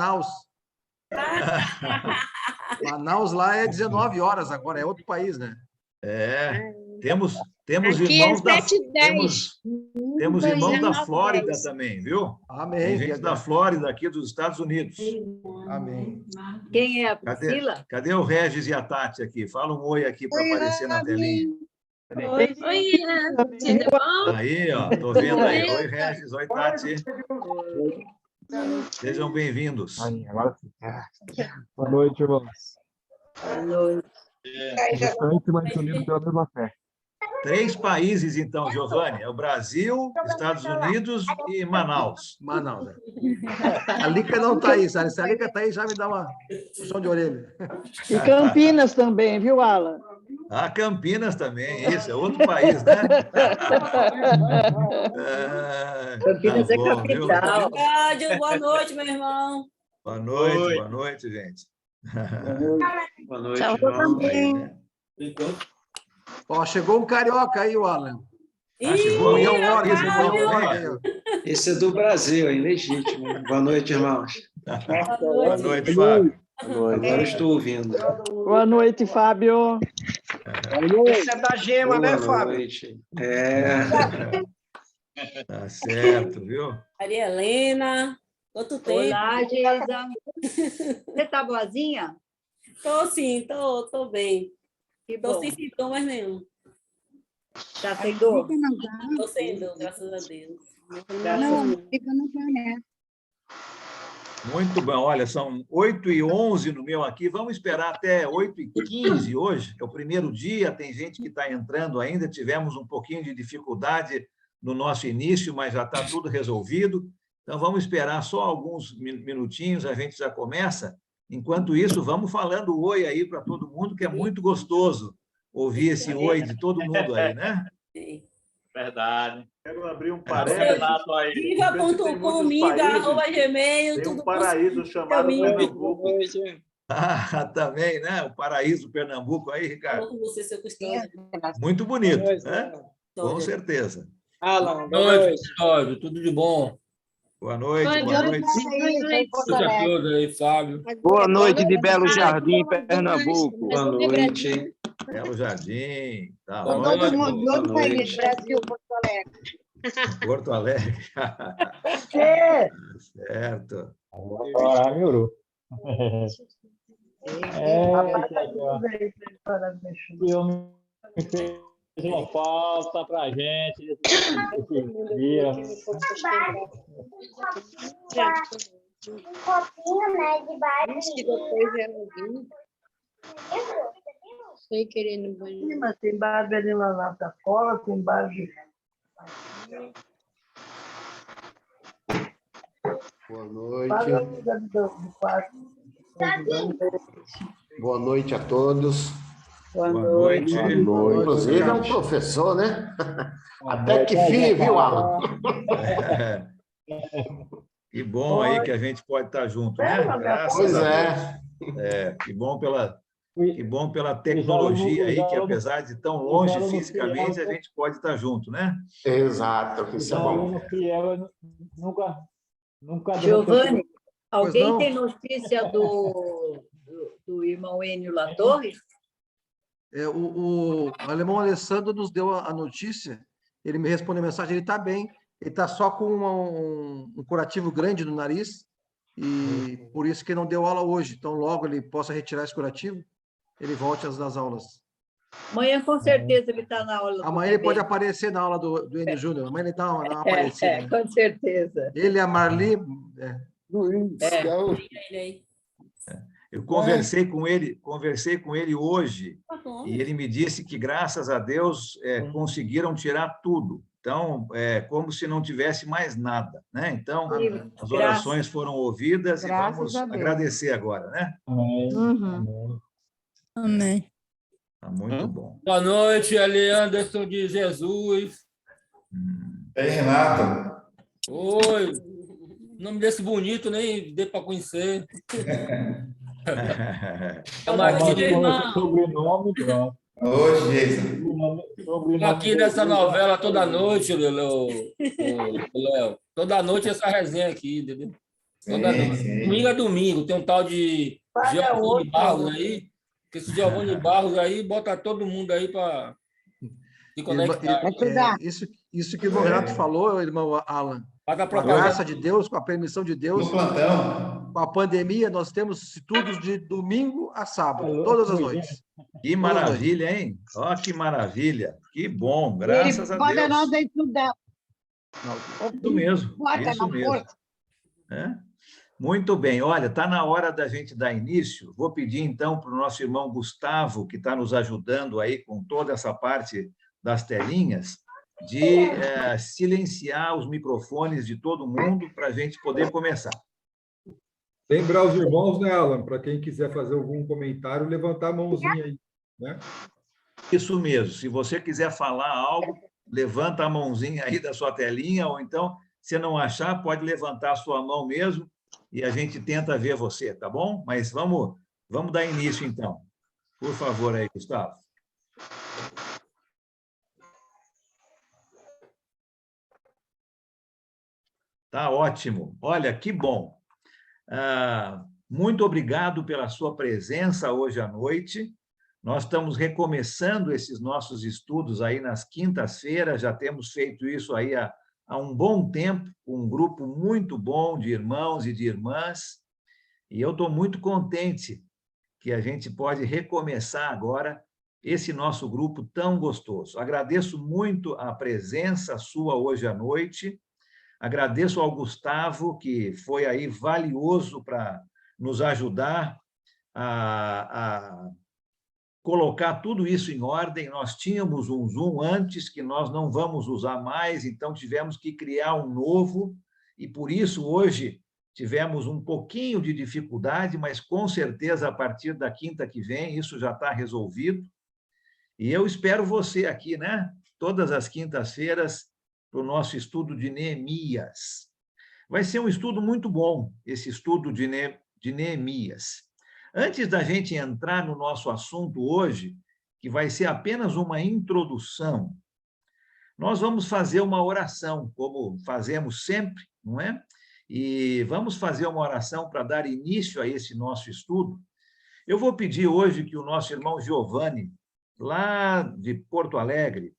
Manaus. Manaus lá é 19 horas agora, é outro país, né? Temos Aqui irmãos é 7h10. temos irmãos da 19h10. Flórida também, viu? Amém. Tem gente da Flórida aqui dos Estados Unidos. Amém. Quem é a Priscila? Cadê o Regis e a Tati aqui? Fala um oi aqui para aparecer na telinha. Oi, tudo bom? Aí, ó, tô vendo aí. Oi, Regis. Oi, Tati. Sejam bem-vindos. Boa noite, irmãos. Boa noite. Bastante, mas unidos pela mesma fé. 3 países, então, Giovanni. É o Brasil, Estados Unidos e Manaus. Manaus. A Lica não está aí, sabe? Se a Lica está aí, já me dá uma puxão de orelha. E Campinas também, viu, Alan? Ah, Campinas também, isso, é outro país, né? Campinas é viu? capital. Boa noite, meu irmão. Boa noite, gente. Boa noite, Tchau, irmão. também. Ó, chegou um carioca aí, o Alan. Chegou Munhão aí, Hora, esse Munhão Munhão Hora Hora. aí, ó. Esse é do Brasil, é ilegítimo. Boa noite, irmãos. Boa noite, Fábio. Agora estou ouvindo. Boa noite, Fábio. Esse é da Gema, né, Boa Fábio? noite. Tá certo, viu? Maria Helena, quanto tempo? Olá, Geisa. Você tá boazinha? Tô sim, tô bem. Que Tô bom. sem sintomas nenhum. Tá sendo? Tô sendo, graças a Deus. Muito bom. Olha, são 8h11 no meu aqui. Vamos esperar até 8h15 hoje, que é o primeiro dia. Tem gente que está entrando ainda. Tivemos um pouquinho de dificuldade no nosso início, mas já está tudo resolvido. Então, vamos esperar só alguns minutinhos, a gente já começa. Enquanto isso, vamos falando oi aí para todo mundo, que é muito gostoso ouvir esse oi de todo mundo aí, né? Verdade. Quero abrir um parênteses. Viva.comida@gmail. Tem um paraíso chamado Pernambuco. Ah, também, né? O paraíso Pernambuco aí, Ricardo. Com você, seu costume. Muito bonito, né? Com certeza. Alan, boa noite, Custódio. Tudo de bom? Boa noite, boa noite. Aí, Fábio. Boa noite de Belo Jardim, Pernambuco. Boa noite. Belo Jardim. Tá Todo ótimo. mundo de outro país, Brasil, Porto Alegre. Porto Alegre. Certo. Agora melhorou. Eu me fez uma falta pra gente esse dia. Um copinho, né, de Barbie. Diz que depois é novinho. Sei querer no banheiro. Sim, mas tem Barbie ali na sacola, tem Barbie. Boa noite. Do quarto. Boa noite a todos. Boa noite. Inclusive é um professor, né? Até que fim, viu, Alan? Que bom aí que a gente pode estar junto, né? Graças a Deus. Que bom pela tecnologia aí, que apesar de tão longe fisicamente, a gente pode estar junto, né? Exato, isso é bom. Nunca Giovanni, alguém tem notícia do irmão Enio Latorre? O alemão Alessandro nos deu a notícia, ele me respondeu a mensagem, ele está bem, ele está só com um curativo grande no nariz, e por isso que não deu aula hoje. Então, logo ele possa retirar esse curativo, ele volte às aulas. Amanhã, com certeza, ele está na aula. Amanhã ele pode aparecer na aula do Enio Júnior, amanhã ele dá uma aparecida. Né? Com certeza. Ele e a Marli... Eu conversei com ele hoje, e ele me disse que, graças a Deus, conseguiram tirar tudo. Então, é como se não tivesse mais nada, né? Então, as orações foram ouvidas e vamos agradecer agora, né? Amém. Tá muito bom. Boa noite, Ali Anderson de Jesus. Ei, Renato. Oi. Nome desse bonito, nem dei para conhecer. Sobrenome, pronto. Hoje, Jason. Aqui nessa novela toda noite, Léo. Toda noite essa resenha aqui, entendeu? Toda noite. Domingo a domingo. Tem um tal de Giovanni Barros aí. Que esse Giovanni Barros aí bota todo mundo aí para se conectar. Isso que o Renato falou, irmão Alan. Com a graça de Deus, com a permissão de Deus, com a pandemia, nós temos estudos de domingo a sábado, todas as noites. Que maravilha, hein? Ó, que maravilha. Que bom, graças a Deus. Bota nós a estudar. Isso mesmo. Bota Isso na mesmo. força. É? Muito bem. Olha, está na hora da gente dar início. Vou pedir, então, para o nosso irmão Gustavo, que está nos ajudando aí com toda essa parte das telinhas, de silenciar os microfones de todo mundo para a gente poder começar. Lembrar os irmãos, né, Alan? Para quem quiser fazer algum comentário, levantar a mãozinha aí, né? Isso mesmo. Se você quiser falar algo, levanta a mãozinha aí da sua telinha, ou então, se não achar, pode levantar a sua mão mesmo e a gente tenta ver você, tá bom? Mas vamos dar início, então. Por favor, aí, Gustavo. Tá ótimo. Olha, que bom. Muito obrigado pela sua presença hoje à noite. Nós estamos recomeçando esses nossos estudos aí nas quintas-feiras, já temos feito isso aí há um bom tempo, com um grupo muito bom de irmãos e de irmãs, e eu estou muito contente que a gente pode recomeçar agora esse nosso grupo tão gostoso. Agradeço muito a presença sua hoje à noite. Agradeço ao Gustavo, que foi aí valioso para nos ajudar a colocar tudo isso em ordem. Nós tínhamos um Zoom antes, que nós não vamos usar mais, então tivemos que criar um novo, e por isso hoje tivemos um pouquinho de dificuldade, mas com certeza a partir da quinta que vem isso já está resolvido. E eu espero você aqui, né? Todas as quintas-feiras, para o nosso estudo de Neemias. Vai ser um estudo muito bom, esse estudo de Neemias. Antes da gente entrar no nosso assunto hoje, que vai ser apenas uma introdução, nós vamos fazer uma oração, como fazemos sempre, não é? E vamos fazer uma oração para dar início a esse nosso estudo. Eu vou pedir hoje que o nosso irmão Giovanni, lá de Porto Alegre,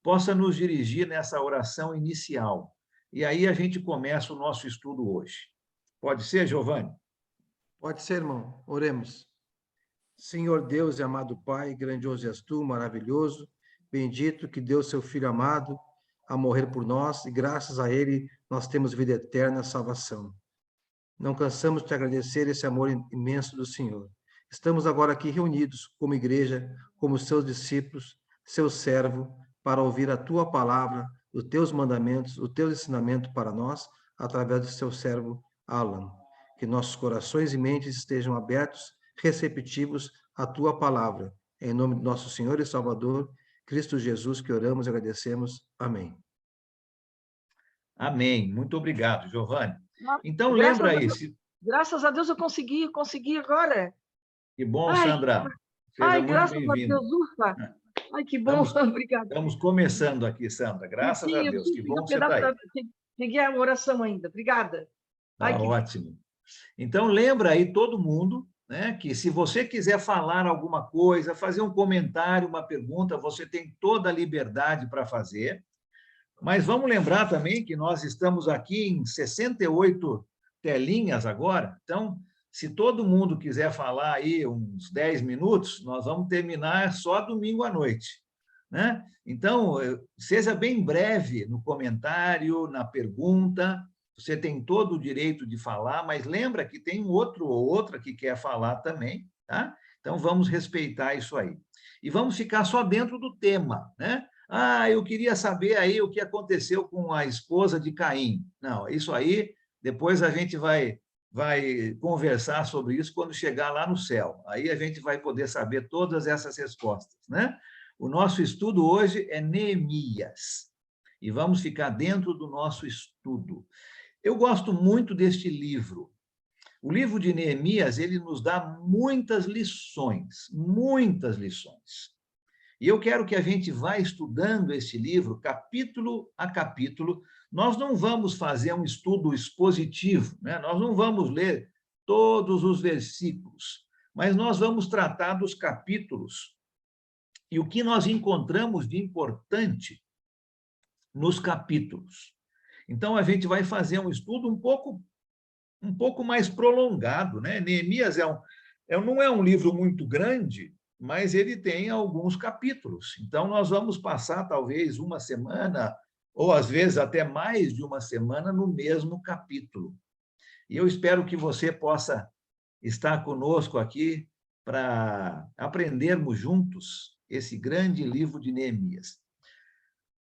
possa nos dirigir nessa oração inicial. E aí a gente começa o nosso estudo hoje. Pode ser, Giovanni? Pode ser, irmão. Oremos. Senhor Deus e amado Pai, grandioso és tu, maravilhoso, bendito que deu seu Filho amado a morrer por nós, e graças a ele nós temos vida eterna e salvação. Não cansamos de te agradecer esse amor imenso do Senhor. Estamos agora aqui reunidos como igreja, como seus discípulos, seu servo, para ouvir a tua palavra, os teus mandamentos, o teu ensinamento para nós, através do seu servo Alan. Que nossos corações e mentes estejam abertos, receptivos à tua palavra. Em nome do nosso Senhor e Salvador, Cristo Jesus, que oramos e agradecemos. Amém. Amém. Muito obrigado, Giovanni. Então, lembra aí. Graças a Deus eu consegui agora. Que bom, Sandra. Seja muito graças bem-vinda. a Deus, ufa. Ai, que bom, obrigada. Estamos começando aqui, Sandra. Graças a Deus. Que bom que você está aí. Peguei a oração ainda. Obrigada. Ótimo. Então, lembra aí todo mundo, né, que se você quiser falar alguma coisa, fazer um comentário, uma pergunta, você tem toda a liberdade para fazer. Mas vamos lembrar também que nós estamos aqui em 68 telinhas agora. Então, se todo mundo quiser falar aí uns 10 minutos, nós vamos terminar só domingo à noite, né? Então, seja bem breve no comentário, na pergunta. Você tem todo o direito de falar, mas lembra que tem um outro ou outra que quer falar também, tá? Então, vamos respeitar isso aí. E vamos ficar só dentro do tema, né? Eu queria saber aí o que aconteceu com a esposa de Caim. Não, isso aí, depois a gente vai conversar sobre isso quando chegar lá no céu. Aí a gente vai poder saber todas essas respostas, né? O nosso estudo hoje é Neemias. E vamos ficar dentro do nosso estudo. Eu gosto muito deste livro. O livro de Neemias, ele nos dá muitas lições, muitas lições. E eu quero que a gente vá estudando esse livro, capítulo a capítulo. Nós não vamos fazer um estudo expositivo, né? Nós não vamos ler todos os versículos, mas nós vamos tratar dos capítulos e o que nós encontramos de importante nos capítulos. Então, a gente vai fazer um estudo um pouco mais prolongado, né? Neemias não é um livro muito grande, mas ele tem alguns capítulos. Então, nós vamos passar talvez uma semana, ou às vezes até mais de uma semana, no mesmo capítulo. E eu espero que você possa estar conosco aqui para aprendermos juntos esse grande livro de Neemias.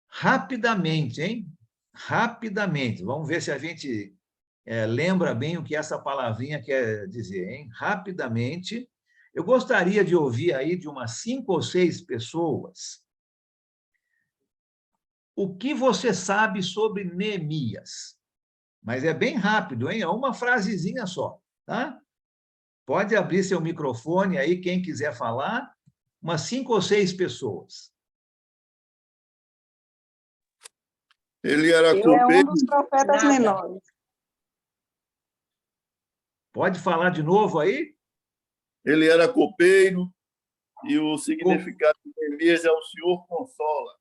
Rapidamente, hein? Rapidamente. Vamos ver se a gente lembra bem o que essa palavrinha quer dizer, hein? Rapidamente. Eu gostaria de ouvir aí de umas 5 ou 6 pessoas o que você sabe sobre Neemias. Mas é bem rápido, hein? É uma frasezinha só, tá? Pode abrir seu microfone aí, quem quiser falar, umas 5 ou 6 pessoas. Ele era Ele é um dos profetas menores. Pode falar de novo aí? Ele era copeiro e o significado de Neemias é o Senhor consola.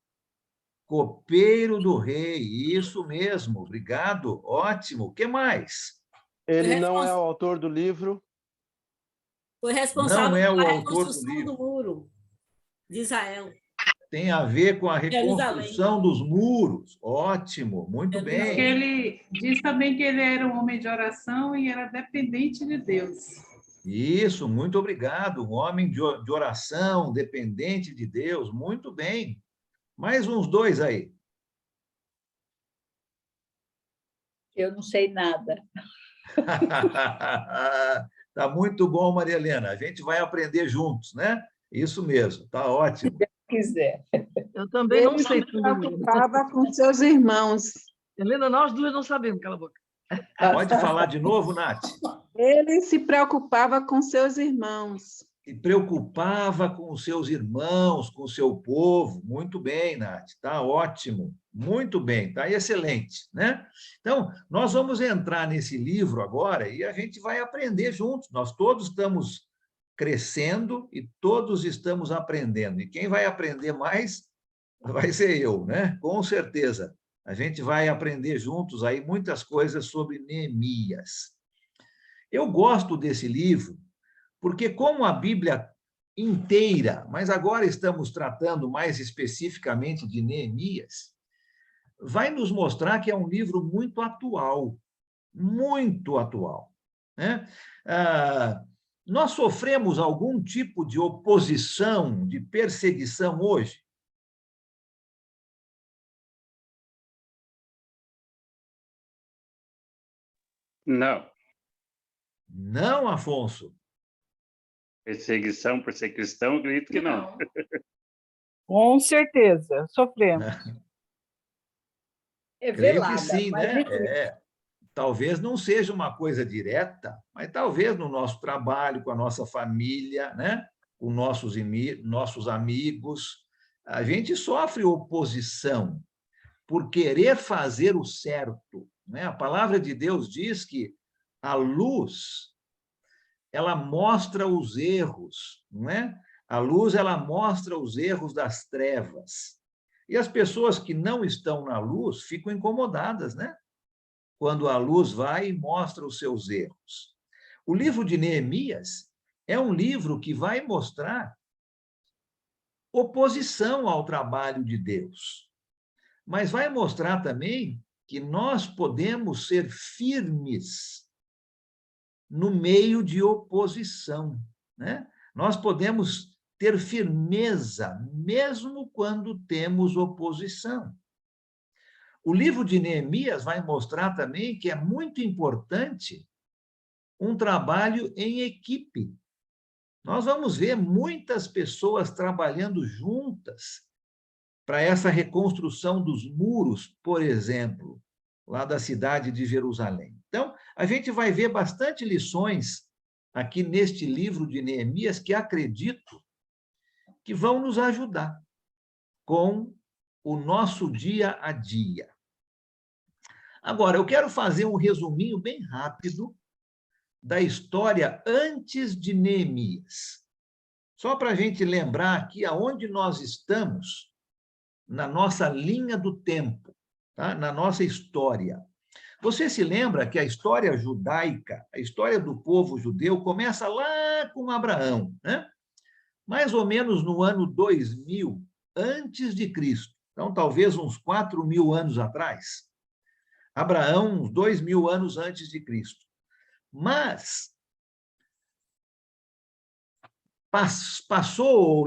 Copeiro do rei, isso mesmo, obrigado, ótimo. O que mais? Ele não é o autor do livro. Foi responsável Não é o pela autor do reconstrução livro. do muro de Israel. Tem a ver com a reconstrução dos muros. Ótimo, muito bem. Ele diz também que ele era um homem de oração e era dependente de Deus. Isso, muito obrigado. Um homem de oração, dependente de Deus, muito bem. Mais uns 2 aí. Eu não sei nada. Tá muito bom, Maria Helena. A gente vai aprender juntos, né? Isso mesmo, tá ótimo. Se quiser. Eu também não sei tudo. Ele se preocupava com seus irmãos. Helena, nós duas não sabemos, cala a boca. Pode falar de novo, Nath? Ele se preocupava com seus irmãos. Se preocupava com os seus irmãos, com o seu povo. Muito bem, Nath, tá ótimo. Muito bem, tá excelente, né? Então, nós vamos entrar nesse livro agora e a gente vai aprender juntos. Nós todos estamos crescendo e todos estamos aprendendo. E quem vai aprender mais vai ser eu, né? Com certeza. A gente vai aprender juntos aí muitas coisas sobre Neemias. Eu gosto desse livro porque, como a Bíblia inteira, mas agora estamos tratando mais especificamente de Neemias, vai nos mostrar que é um livro muito atual, né? Nós sofremos algum tipo de oposição, de perseguição hoje? Não. Não, Afonso? Perseguição por ser cristão, acredito que não. Com certeza, sofremos. É Creio velada, que sim, mas né? Talvez não seja uma coisa direta, mas talvez no nosso trabalho, com a nossa família, né? Com nossos amigos, a gente sofre oposição por querer fazer o certo, né? A palavra de Deus diz que a luz, ela mostra os erros, não é? A luz, ela mostra os erros das trevas. E as pessoas que não estão na luz ficam incomodadas, né? Quando a luz vai e mostra os seus erros. O livro de Neemias é um livro que vai mostrar oposição ao trabalho de Deus, mas vai mostrar também que nós podemos ser firmes no meio de oposição, né? Nós podemos ter firmeza, mesmo quando temos oposição. O livro de Neemias vai mostrar também que é muito importante um trabalho em equipe. Nós vamos ver muitas pessoas trabalhando juntas para essa reconstrução dos muros, por exemplo, lá da cidade de Jerusalém. Então, a gente vai ver bastante lições aqui neste livro de Neemias que acredito que vão nos ajudar com o nosso dia a dia. Agora, eu quero fazer um resuminho bem rápido da história antes de Neemias. Só para a gente lembrar aqui aonde nós estamos na nossa linha do tempo, tá? Na nossa história. Você se lembra que a história judaica, a história do povo judeu, começa lá com Abraão, né? Mais ou menos no ano 2000 antes de Cristo. Então, talvez uns 4.000 anos atrás. Abraão, uns 2.000 anos antes de Cristo. Mas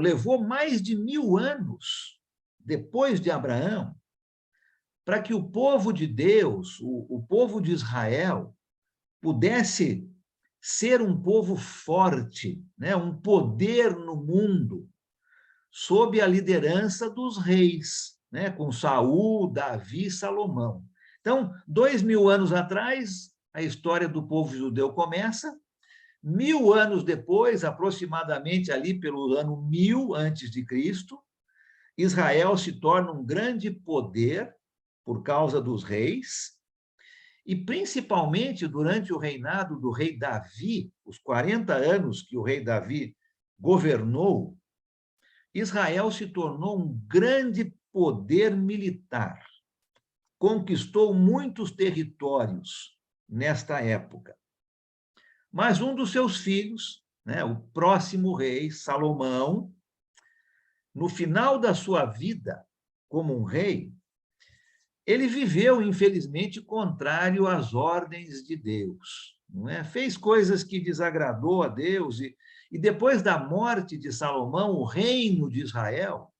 levou mais de 1.000 anos depois de Abraão para que o povo de Deus, o povo de Israel, pudesse ser um povo forte, né? Um poder no mundo, sob a liderança dos reis, né? Com Saul, Davi e Salomão. Então, 2.000 anos atrás, a história do povo judeu começa. 1.000 anos depois, aproximadamente ali pelo ano 1000 antes de Cristo, Israel se torna um grande poder por causa dos reis, e principalmente durante o reinado do rei Davi, os 40 anos que o rei Davi governou, Israel se tornou um grande poder militar. Conquistou muitos territórios nesta época. Mas um dos seus filhos, né, o próximo rei, Salomão, no final da sua vida como um rei, ele viveu, infelizmente, contrário às ordens de Deus. Não é? Fez coisas que desagradou a Deus, e depois da morte de Salomão, o reino de Israel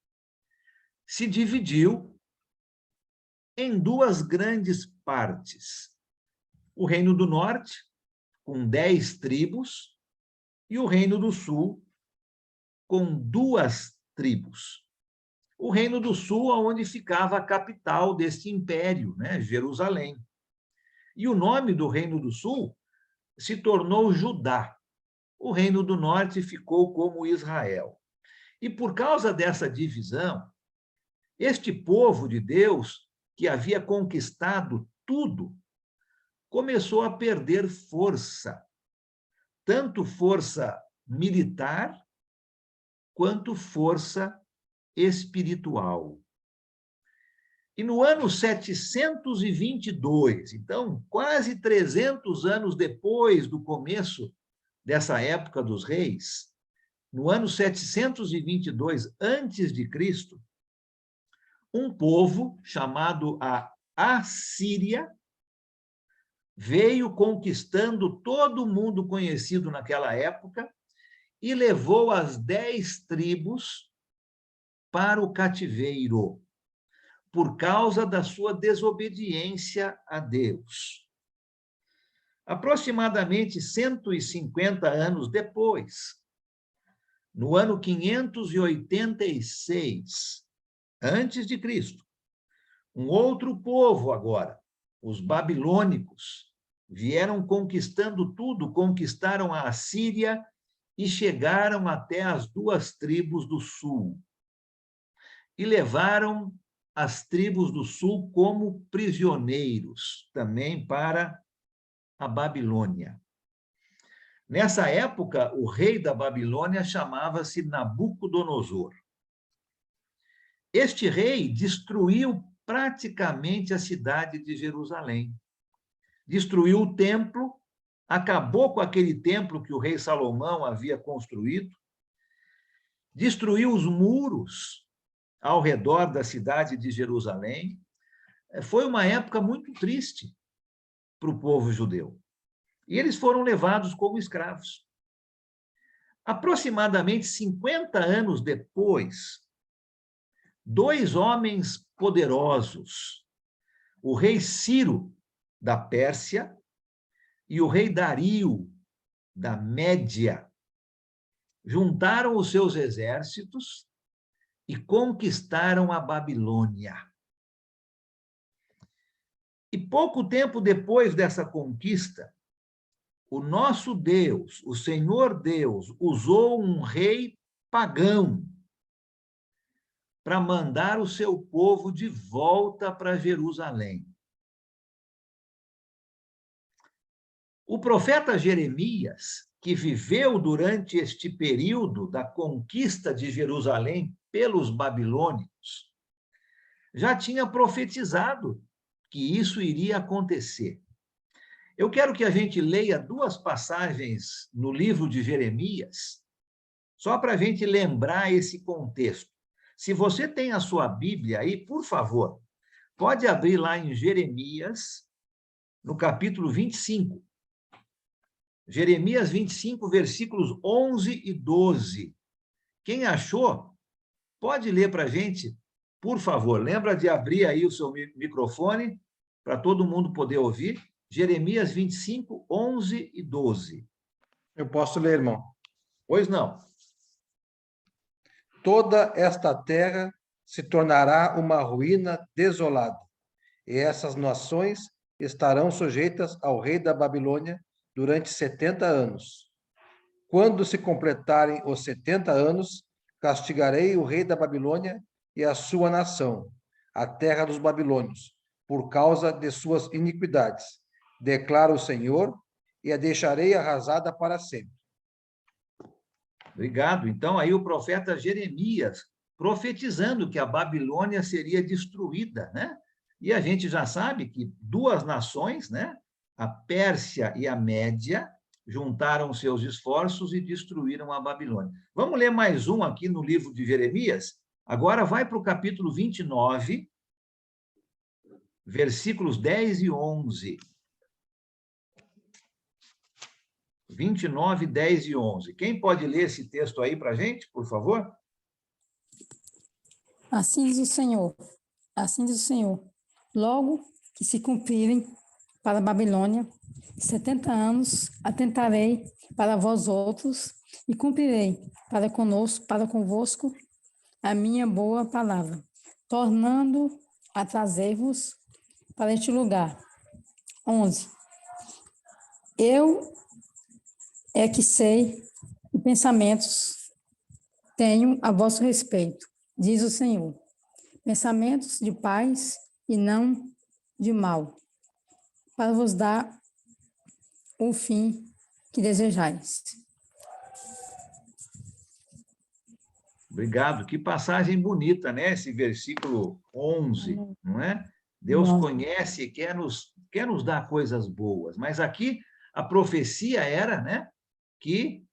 se dividiu em 2 grandes partes. O reino do norte, com 10 tribos, e o reino do sul, com 2 tribos. O reino do sul, onde ficava a capital deste império, né? Jerusalém. E o nome do reino do sul se tornou Judá. O reino do norte ficou como Israel. E por causa dessa divisão, este povo de Deus, que havia conquistado tudo, começou a perder força, tanto força militar quanto força espiritual. E no ano 722, então, quase 300 anos depois do começo dessa época dos reis, no ano 722 antes de Cristo, um povo chamado a Assíria veio conquistando todo o mundo conhecido naquela época e levou as 10 tribos para o cativeiro, por causa da sua desobediência a Deus. Aproximadamente 150 anos depois, no ano 586 antes de Cristo, um outro povo agora, os babilônicos, vieram conquistando tudo, conquistaram a Assíria e chegaram até as 2 tribos do sul. E levaram as tribos do sul como prisioneiros, também para a Babilônia. Nessa época, o rei da Babilônia chamava-se Nabucodonosor. Este rei destruiu praticamente a cidade de Jerusalém. Destruiu o templo, acabou com aquele templo que o rei Salomão havia construído, destruiu os muros ao redor da cidade de Jerusalém. Foi uma época muito triste para o povo judeu. E eles foram levados como escravos. Aproximadamente 50 anos depois, 2 homens poderosos, o rei Ciro, da Pérsia, e o rei Dario, da Média, juntaram os seus exércitos e conquistaram a Babilônia. E pouco tempo depois dessa conquista, o nosso Deus, o Senhor Deus, usou um rei pagão para mandar o seu povo de volta para Jerusalém. O profeta Jeremias, que viveu durante este período da conquista de Jerusalém pelos babilônicos, já tinha profetizado que isso iria acontecer. Eu quero que a gente leia 2 passagens no livro de Jeremias, só para a gente lembrar esse contexto. Se você tem a sua Bíblia aí, por favor, pode abrir lá em Jeremias, no capítulo 25. Jeremias 25, versículos 11 e 12. Quem achou, pode ler para a gente, por favor. Lembra de abrir aí o seu microfone, para todo mundo poder ouvir. Jeremias 25, 11 e 12. Eu posso ler, irmão. Pois não. Toda esta terra se tornará uma ruína desolada, e essas nações estarão sujeitas ao rei da Babilônia durante 70 anos. Quando se completarem os 70 anos, castigarei o rei da Babilônia e a sua nação, a terra dos babilônios, por causa de suas iniquidades, declara o Senhor, e a deixarei arrasada para sempre. Obrigado. Então, aí o profeta Jeremias, profetizando que a Babilônia seria destruída, né? E a gente já sabe que 2 nações, né? A Pérsia e a Média, juntaram seus esforços e destruíram a Babilônia. Vamos ler mais um aqui no livro de Jeremias? Agora vai para o capítulo 29, versículos 10 e 11. 29, 10 e 11. Quem pode ler esse texto aí para a gente, por favor? Assim diz o Senhor, logo que se cumprirem para a Babilônia 70 anos, atentarei para vós outros e cumprirei para convosco a minha boa palavra, tornando a trazer-vos para este lugar. 11. Eu é que sei que pensamentos tenho a vosso respeito, diz o Senhor, pensamentos de paz e não de mal, para vos dar o fim que desejais. Obrigado. Que passagem bonita, né? Esse versículo 11, não é? Deus conhece e quer nos dar coisas boas. Mas aqui a profecia era, né, que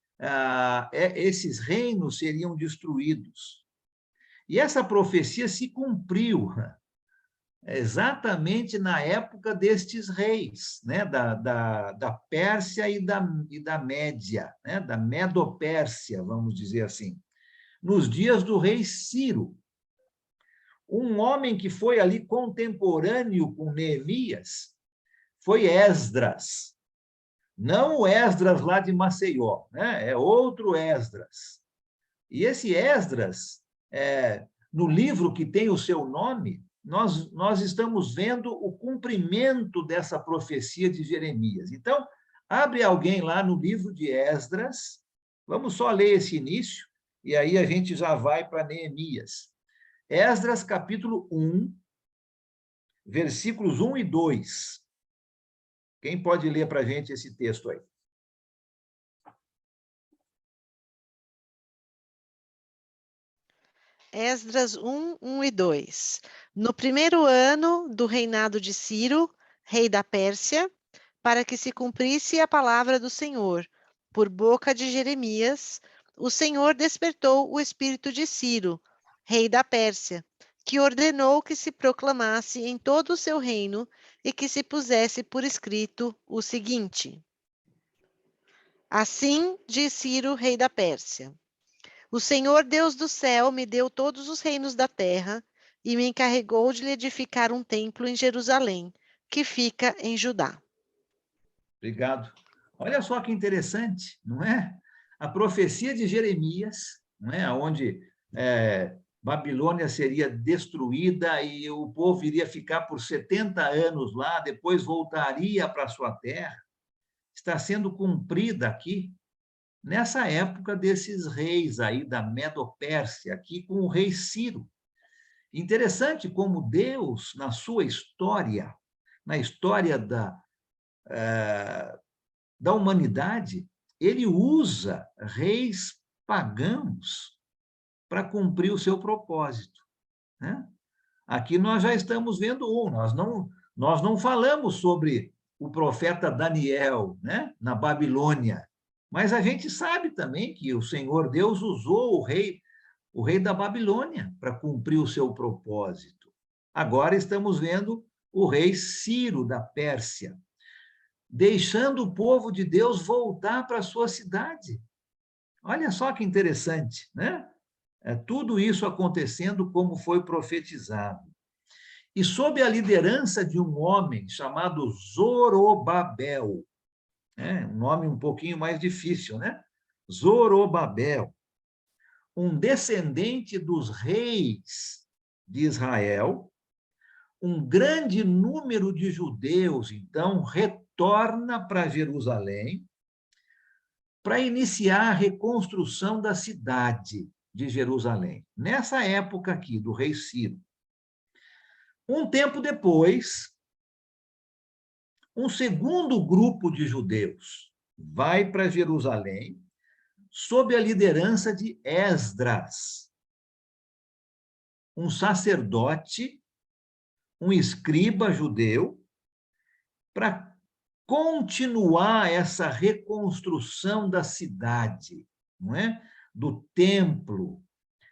esses reinos seriam destruídos. E essa profecia se cumpriu exatamente na época destes reis, né, da Pérsia e da Média, né, da Medopérsia, vamos dizer assim, nos dias do rei Ciro. Um homem que foi ali contemporâneo com Neemias foi Esdras. Não o Esdras lá de Maceió, né? É outro Esdras. E esse Esdras, no livro que tem o seu nome, nós estamos vendo o cumprimento dessa profecia de Jeremias. Então, abre alguém lá no livro de Esdras, vamos só ler esse início, e aí a gente já vai para Neemias. Esdras, capítulo 1, versículos 1 e 2. Quem pode ler para a gente esse texto aí? Esdras 1, 1 e 2. No primeiro ano do reinado de Ciro, rei da Pérsia, para que se cumprisse a palavra do Senhor, por boca de Jeremias, o Senhor despertou o espírito de Ciro, rei da Pérsia, que ordenou que se proclamasse em todo o seu reino e que se pusesse por escrito o seguinte: Assim diz Ciro, rei da Pérsia: O Senhor Deus do céu me deu todos os reinos da terra e me encarregou de lhe edificar um templo em Jerusalém, que fica em Judá. Obrigado. Olha só que interessante, não é? A profecia de Jeremias, não é? Onde Babilônia seria destruída e o povo iria ficar por 70 anos lá, depois voltaria para a sua terra, está sendo cumprida aqui, nessa época desses reis aí da Medopérsia, aqui com o rei Ciro. Interessante como Deus, na sua história, na história da humanidade, ele usa reis pagãos para cumprir o seu propósito, né? Aqui nós já estamos vendo nós não falamos sobre o profeta Daniel, né, na Babilônia, mas a gente sabe também que o Senhor Deus usou o rei da Babilônia para cumprir o seu propósito. Agora estamos vendo o rei Ciro da Pérsia, deixando o povo de Deus voltar para a sua cidade. Olha só que interessante, né? Tudo isso acontecendo como foi profetizado. E sob a liderança de um homem chamado Zorobabel, um nome um pouquinho mais difícil, né? Zorobabel, um descendente dos reis de Israel, um grande número de judeus, então, retorna para Jerusalém para iniciar a reconstrução da cidade de Jerusalém, nessa época aqui, do rei Ciro. Um tempo depois, um segundo grupo de judeus vai para Jerusalém sob a liderança de Esdras, um sacerdote, um escriba judeu, para continuar essa reconstrução da cidade, não é? Do templo,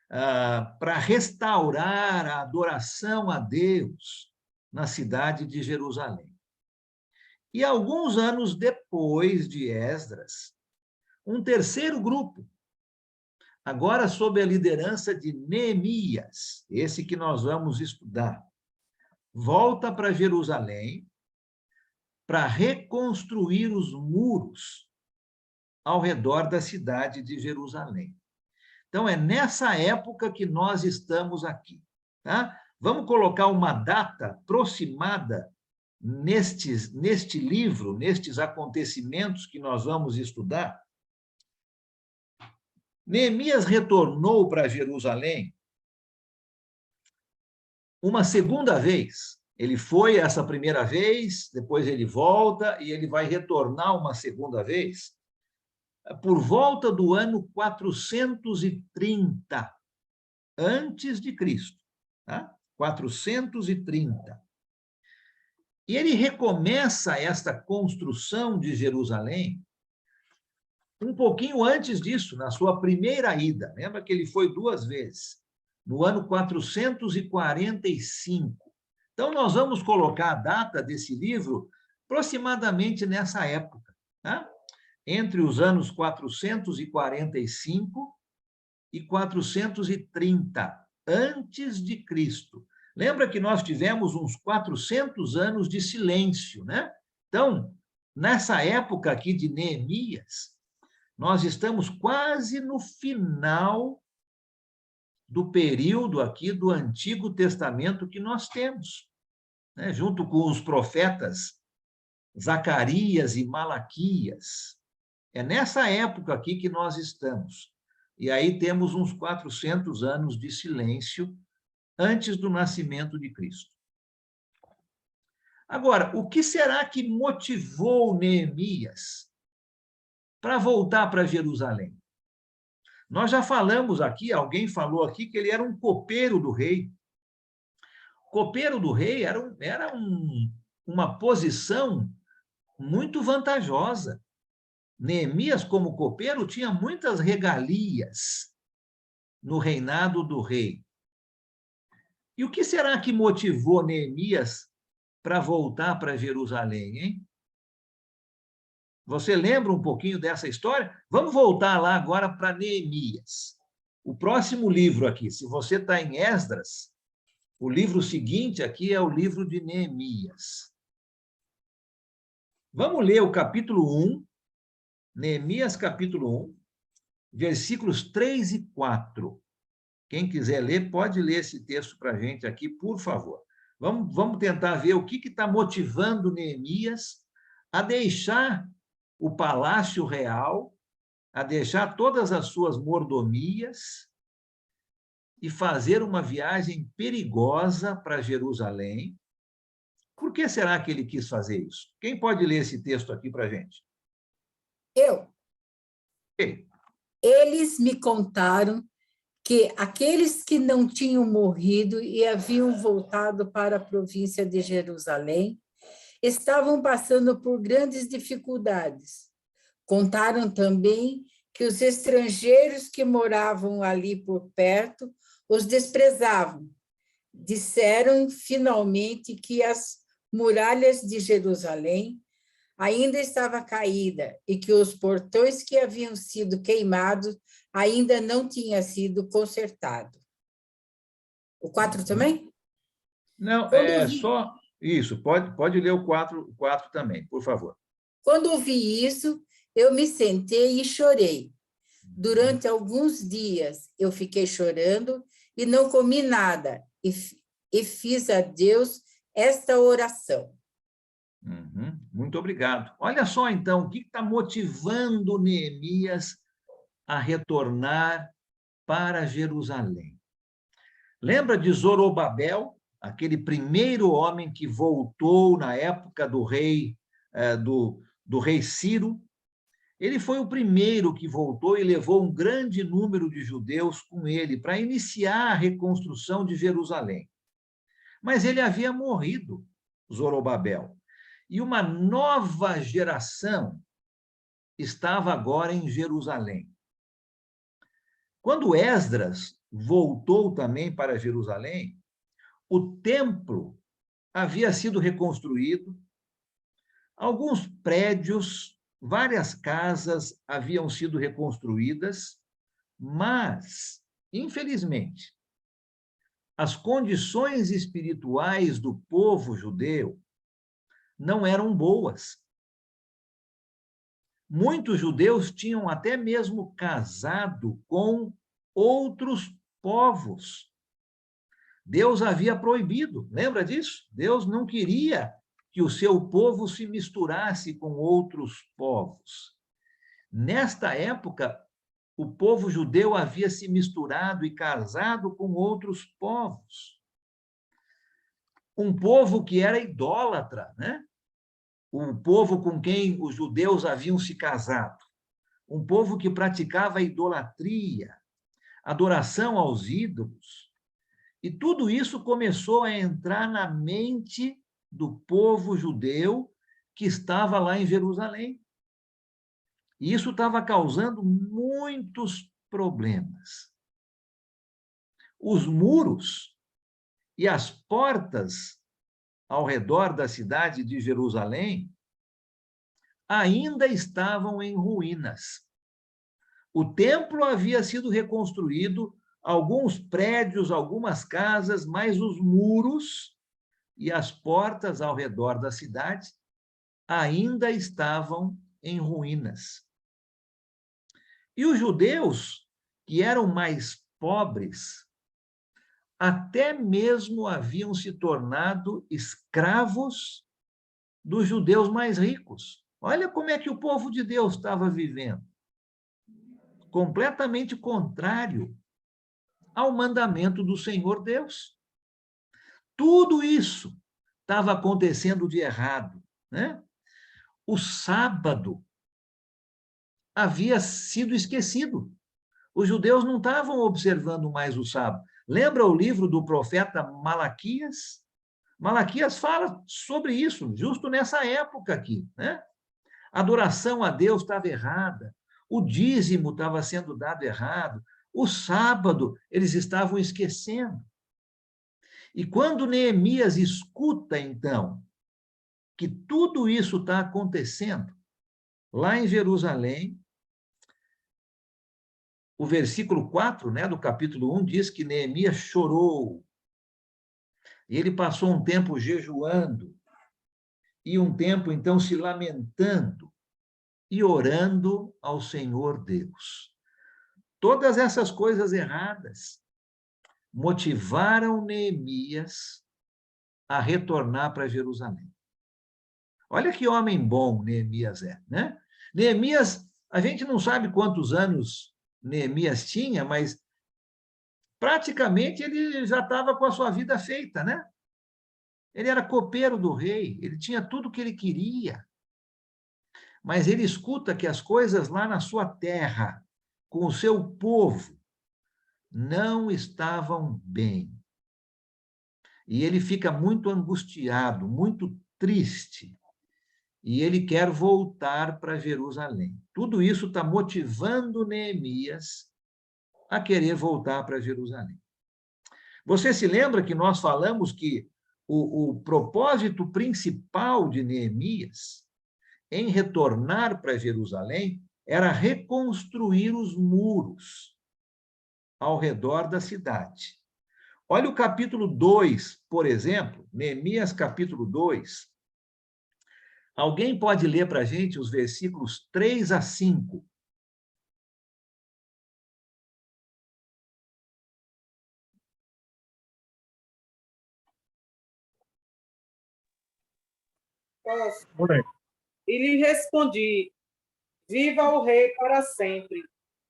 para restaurar a adoração a Deus na cidade de Jerusalém. E alguns anos depois de Esdras, um terceiro grupo, agora sob a liderança de Neemias, esse que nós vamos estudar, volta para Jerusalém para reconstruir os muros ao redor da cidade de Jerusalém. Então, é nessa época que nós estamos aqui, tá? Vamos colocar uma data aproximada neste livro, nestes acontecimentos que nós vamos estudar. Neemias retornou para Jerusalém uma segunda vez. Ele foi essa primeira vez, depois ele volta e ele vai retornar uma segunda vez, por volta do ano 430 antes de Cristo, tá? 430. E ele recomeça esta construção de Jerusalém um pouquinho antes disso, na sua primeira ida. Lembra que ele foi 2 vezes, no ano 445. Então, nós vamos colocar a data desse livro aproximadamente nessa época, tá? Entre os anos 445 e 430 antes de Cristo. Lembra que nós tivemos uns 400 anos de silêncio, né? Então, nessa época aqui de Neemias, nós estamos quase no final do período aqui do Antigo Testamento que nós temos, né? Junto com os profetas Zacarias e Malaquias. É nessa época aqui que nós estamos. E aí temos uns 400 anos de silêncio antes do nascimento de Cristo. Agora, o que será que motivou Neemias para voltar para Jerusalém? Nós já falamos aqui, alguém falou aqui que ele era um copeiro do rei. Copeiro do rei era uma posição muito vantajosa. Neemias, como copeiro, tinha muitas regalias no reinado do rei. E o que será que motivou Neemias para voltar para Jerusalém, hein? Você lembra um pouquinho dessa história? Vamos voltar lá agora para Neemias. O próximo livro aqui, se você está em Esdras, o livro seguinte aqui é o livro de Neemias. Vamos ler o capítulo 1, Neemias capítulo 1, versículos 3 e 4. Quem quiser ler, pode ler esse texto para a gente aqui, por favor. Vamos tentar ver o que está motivando Neemias a deixar o palácio real, a deixar todas as suas mordomias e fazer uma viagem perigosa para Jerusalém. Por que será que ele quis fazer isso? Quem pode ler esse texto aqui para a gente? Eu. Ei. Eles me contaram que aqueles que não tinham morrido e haviam voltado para a província de Jerusalém estavam passando por grandes dificuldades. Contaram também que os estrangeiros que moravam ali por perto os desprezavam. Disseram, finalmente, que as muralhas de Jerusalém ainda estava caída e que os portões que haviam sido queimados ainda não tinha sido consertado. O 4 também? Não, só isso. Pode ler o 4 também, por favor. Quando ouvi isso, eu me sentei e chorei. Durante alguns dias eu fiquei chorando e não comi nada e fiz a Deus esta oração. Muito obrigado. Olha só, então, o que está motivando Neemias a retornar para Jerusalém? Lembra de Zorobabel, aquele primeiro homem que voltou na época do rei Ciro? Ele foi o primeiro que voltou e levou um grande número de judeus com ele para iniciar a reconstrução de Jerusalém. Mas ele havia morrido, Zorobabel. E uma nova geração estava agora em Jerusalém. Quando Esdras voltou também para Jerusalém, o templo havia sido reconstruído, alguns prédios, várias casas haviam sido reconstruídas, mas, infelizmente, as condições espirituais do povo judeu não eram boas. Muitos judeus tinham até mesmo casado com outros povos. Deus havia proibido, lembra disso? Deus não queria que o seu povo se misturasse com outros povos. Nesta época, o povo judeu havia se misturado e casado com outros povos. Um povo que era idólatra, né? O povo com quem os judeus haviam se casado. Um povo que praticava idolatria, adoração aos ídolos. E tudo isso começou a entrar na mente do povo judeu que estava lá em Jerusalém. E isso estava causando muitos problemas. Os muros e as portas ao redor da cidade de Jerusalém ainda estavam em ruínas. O templo havia sido reconstruído, alguns prédios, algumas casas, mas os muros e as portas ao redor da cidade ainda estavam em ruínas. E os judeus, que eram mais pobres, até mesmo haviam se tornado escravos dos judeus mais ricos. Olha como é que o povo de Deus estava vivendo. Completamente contrário ao mandamento do Senhor Deus. Tudo isso estava acontecendo de errado, né? O sábado havia sido esquecido. Os judeus não estavam observando mais o sábado. Lembra o livro do profeta Malaquias? Malaquias fala sobre isso, justo nessa época aqui, né? A adoração a Deus estava errada, o dízimo estava sendo dado errado, o sábado eles estavam esquecendo. E quando Neemias escuta, então, que tudo isso está acontecendo lá em Jerusalém, o versículo 4, né, do capítulo 1, diz que Neemias chorou. E ele passou um tempo jejuando, e um tempo, então, se lamentando e orando ao Senhor Deus. Todas essas coisas erradas motivaram Neemias a retornar para Jerusalém. Olha que homem bom Neemias é, né? Neemias, a gente não sabe quantos anos Neemias tinha, mas praticamente ele já estava com a sua vida feita, né? Ele era copeiro do rei, ele tinha tudo o que ele queria. Mas ele escuta que as coisas lá na sua terra, com o seu povo, não estavam bem. E ele fica muito angustiado, muito triste. E ele quer voltar para Jerusalém. Tudo isso está motivando Neemias a querer voltar para Jerusalém. Você se lembra que nós falamos que o propósito principal de Neemias em retornar para Jerusalém era reconstruir os muros ao redor da cidade. Olha o capítulo 2, por exemplo, Neemias capítulo 2. Alguém pode ler para a gente os versículos 3 a 5? Posso? E lhe respondi: viva o rei para sempre.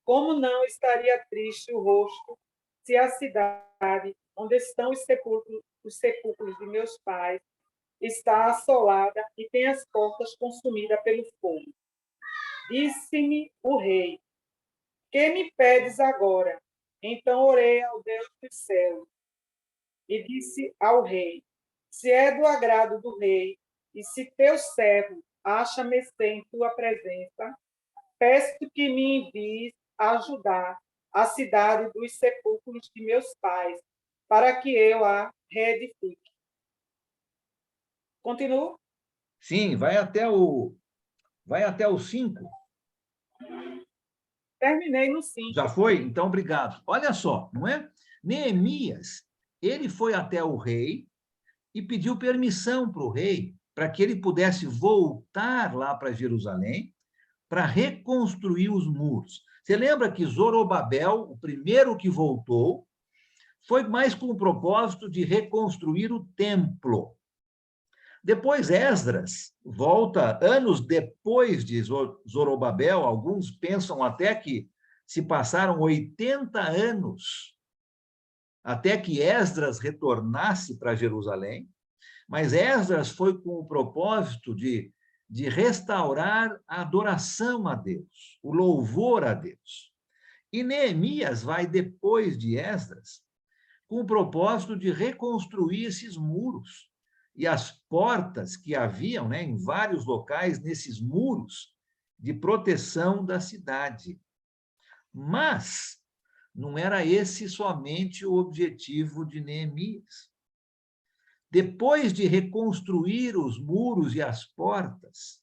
Como não estaria triste o rosto se a cidade onde estão os sepulcros de meus pais está assolada e tem as portas consumidas pelo fogo? Disse-me o rei: que me pedes agora? Então orei ao Deus do céu e disse ao rei: se é do agrado do rei e se teu servo acha mercê em tua presença, peço que me envies a ajudar a cidade dos sepulcros de meus pais, para que eu a reedifique. Continuo? Sim, vai até o 5. Terminei no 5. Já foi? Então, obrigado. Olha só, não é? Neemias, ele foi até o rei e pediu permissão para o rei para que ele pudesse voltar lá para Jerusalém para reconstruir os muros. Você lembra que Zorobabel, o primeiro que voltou, foi mais com o propósito de reconstruir o templo. Depois Esdras volta anos depois de Zorobabel, alguns pensam até que se passaram 80 anos até que Esdras retornasse para Jerusalém, mas Esdras foi com o propósito de restaurar a adoração a Deus, o louvor a Deus. E Neemias vai depois de Esdras com o propósito de reconstruir esses muros e as portas que haviam, né, em vários locais nesses muros de proteção da cidade. Mas não era esse somente o objetivo de Neemias. Depois de reconstruir os muros e as portas,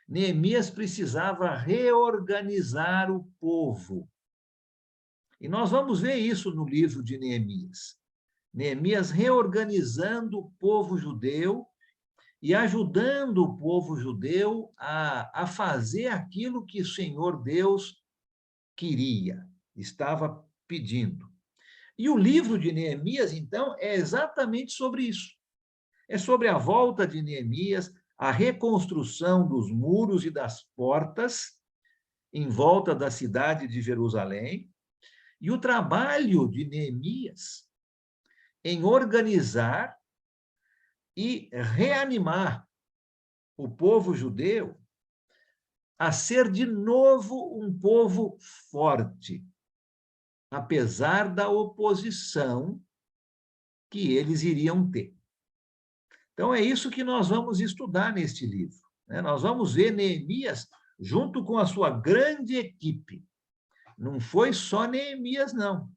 Neemias precisava reorganizar o povo. E nós vamos ver isso no livro de Neemias. Neemias reorganizando o povo judeu e ajudando o povo judeu a fazer aquilo que o Senhor Deus queria, estava pedindo. E o livro de Neemias, então, é exatamente sobre isso. É sobre a volta de Neemias, a reconstrução dos muros e das portas em volta da cidade de Jerusalém, e o trabalho de Neemias em organizar e reanimar o povo judeu a ser de novo um povo forte, apesar da oposição que eles iriam ter. Então, é isso que nós vamos estudar neste livro, né? Nós vamos ver Neemias junto com a sua grande equipe. Não foi só Neemias, não.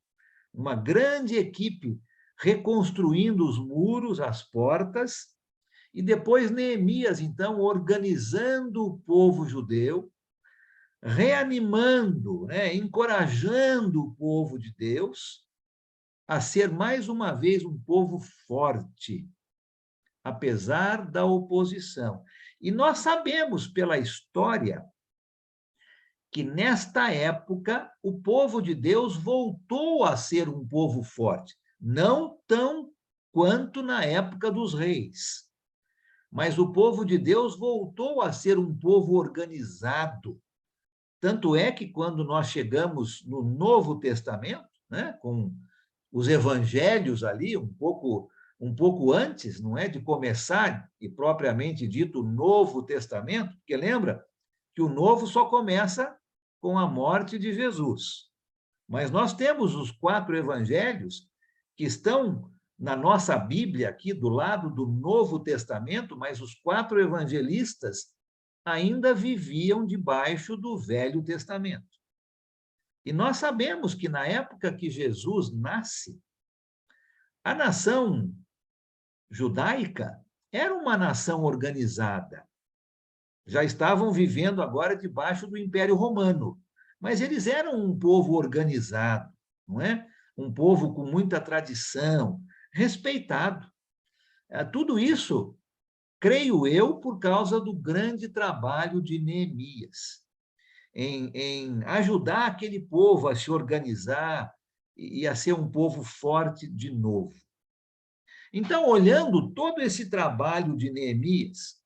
Uma grande equipe reconstruindo os muros, as portas, e depois Neemias, então, organizando o povo judeu, reanimando, né, encorajando o povo de Deus a ser, mais uma vez, um povo forte, apesar da oposição. E nós sabemos pela história que, nesta época, o povo de Deus voltou a ser um povo forte, não tão quanto na época dos reis, mas o povo de Deus voltou a ser um povo organizado. Tanto é que, quando nós chegamos no Novo Testamento, né, com os evangelhos ali, um pouco antes, não é, de começar, e propriamente dito, o Novo Testamento, porque lembra que o Novo só começa com a morte de Jesus. Mas nós temos os 4 evangelhos que estão na nossa Bíblia, aqui do lado do Novo Testamento, mas os 4 evangelistas ainda viviam debaixo do Velho Testamento. E nós sabemos que na época que Jesus nasce, a nação judaica era uma nação organizada. Já estavam vivendo agora debaixo do Império Romano, mas eles eram um povo organizado, não é? Um povo com muita tradição, respeitado. Tudo isso, creio eu, por causa do grande trabalho de Neemias, em ajudar aquele povo a se organizar e a ser um povo forte de novo. Então, olhando todo esse trabalho de Neemias,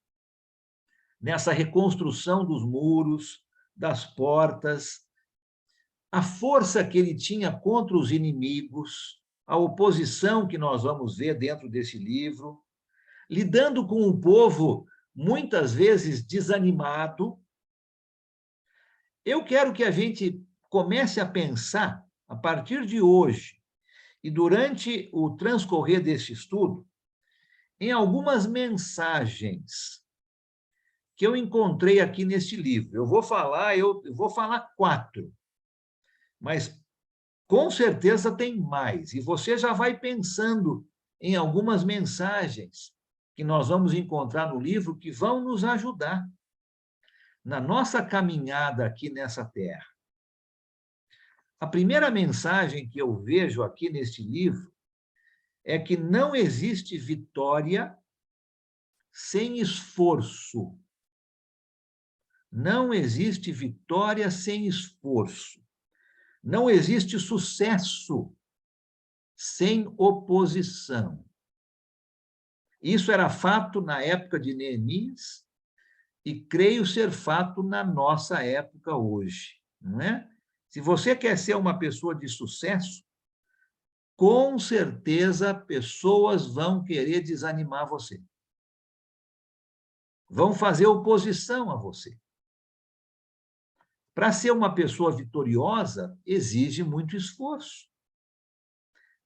nessa reconstrução dos muros, das portas, a força que ele tinha contra os inimigos, a oposição que nós vamos ver dentro desse livro, lidando com um povo muitas vezes desanimado, eu quero que a gente comece a pensar, a partir de hoje, e durante o transcorrer desse estudo, em algumas mensagens que eu encontrei aqui neste livro. Eu vou falar 4, mas com certeza tem mais, e você já vai pensando em algumas mensagens que nós vamos encontrar no livro que vão nos ajudar na nossa caminhada aqui nessa terra. A primeira mensagem que eu vejo aqui neste livro é que não existe vitória sem esforço. Não existe vitória sem esforço. Não existe sucesso sem oposição. Isso era fato na época de Neemias e creio ser fato na nossa época hoje, não é? Se você quer ser uma pessoa de sucesso, com certeza pessoas vão querer desanimar você. Vão fazer oposição a você. Para ser uma pessoa vitoriosa, exige muito esforço.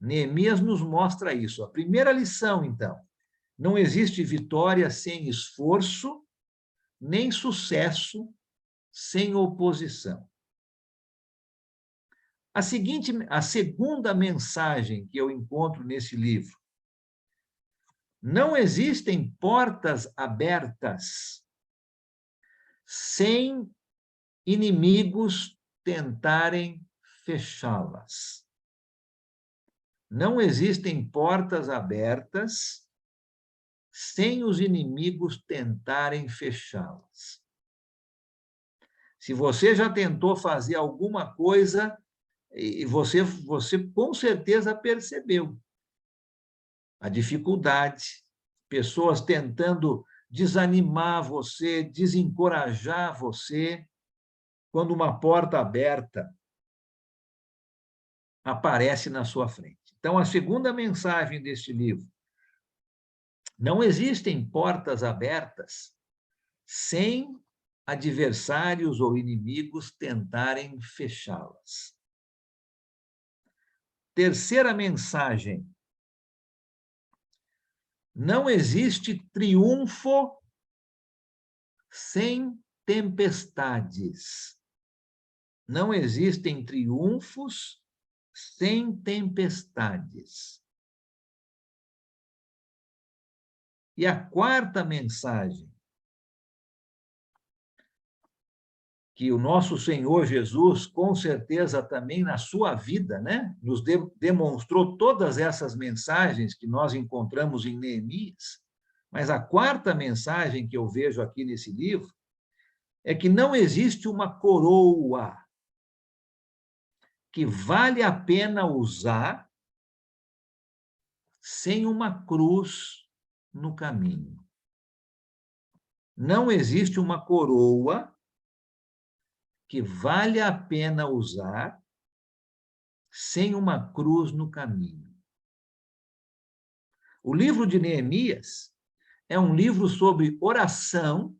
Neemias nos mostra isso. A primeira lição, então, não existe vitória sem esforço, nem sucesso sem oposição. A segunda mensagem que eu encontro nesse livro: não existem portas abertas sem inimigos tentarem fechá-las. Não existem portas abertas sem os inimigos tentarem fechá-las. Se você já tentou fazer alguma coisa, e você com certeza percebeu a dificuldade, pessoas tentando desanimar você, desencorajar você, quando uma porta aberta aparece na sua frente. Então, a segunda mensagem deste livro: não existem portas abertas sem adversários ou inimigos tentarem fechá-las. Terceira mensagem: não existe triunfo sem tempestades. Não existem triunfos sem tempestades. E a quarta mensagem, que o nosso Senhor Jesus, com certeza também na sua vida, né, nos demonstrou todas essas mensagens que nós encontramos em Neemias, mas a quarta mensagem que eu vejo aqui nesse livro é que não existe uma coroa que vale a pena usar sem uma cruz no caminho. Não existe uma coroa que vale a pena usar sem uma cruz no caminho. O livro de Neemias é um livro sobre oração.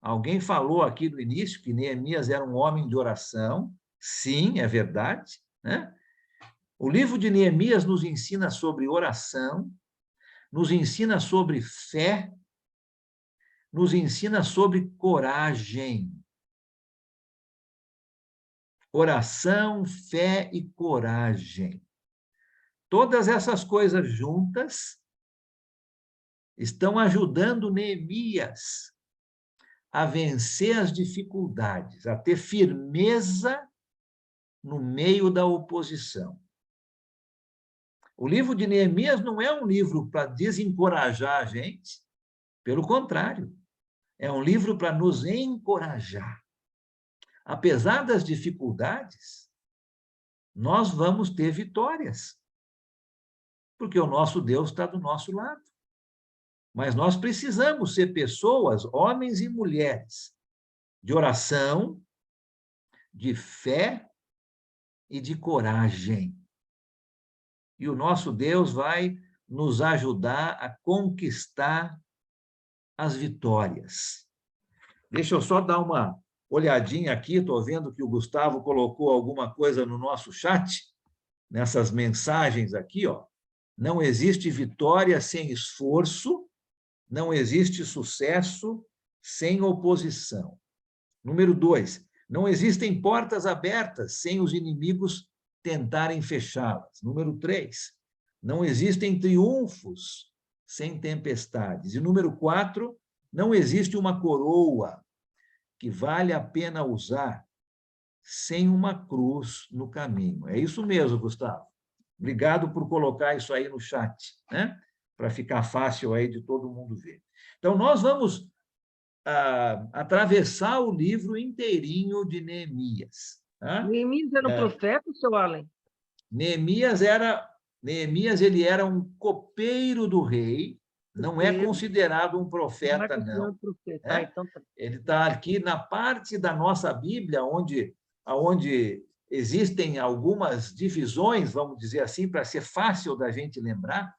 Alguém falou aqui no início que Neemias era um homem de oração. Sim, é verdade, né? O livro de Neemias nos ensina sobre oração, nos ensina sobre fé, nos ensina sobre coragem. Oração, fé e coragem. Todas essas coisas juntas estão ajudando Neemias a vencer as dificuldades, a ter firmeza no meio da oposição. O livro de Neemias não é um livro para desencorajar a gente, pelo contrário, é um livro para nos encorajar. Apesar das dificuldades, nós vamos ter vitórias, porque o nosso Deus está do nosso lado. Mas nós precisamos ser pessoas, homens e mulheres, de oração, de fé e de coragem. E o nosso Deus vai nos ajudar a conquistar as vitórias. Deixa eu só dar uma olhadinha aqui, estou vendo que o Gustavo colocou alguma coisa no nosso chat, nessas mensagens aqui, ó. Não existe vitória sem esforço, não existe sucesso sem oposição. Número 2, não existem portas abertas sem os inimigos tentarem fechá-las. Número 3, não existem triunfos sem tempestades. E número 4, não existe uma coroa que vale a pena usar sem uma cruz no caminho. É isso mesmo, Gustavo. Obrigado por colocar isso aí no chat, né? Para ficar fácil aí de todo mundo ver. Então, nós vamos atravessar o livro inteirinho de Neemias. Tá? Neemias era um profeta, seu Allen? Neemias, ele era um copeiro do rei, não é considerado um profeta, não. Ele está aqui na parte da nossa Bíblia, onde existem algumas divisões, vamos dizer assim, para ser fácil da gente lembrar.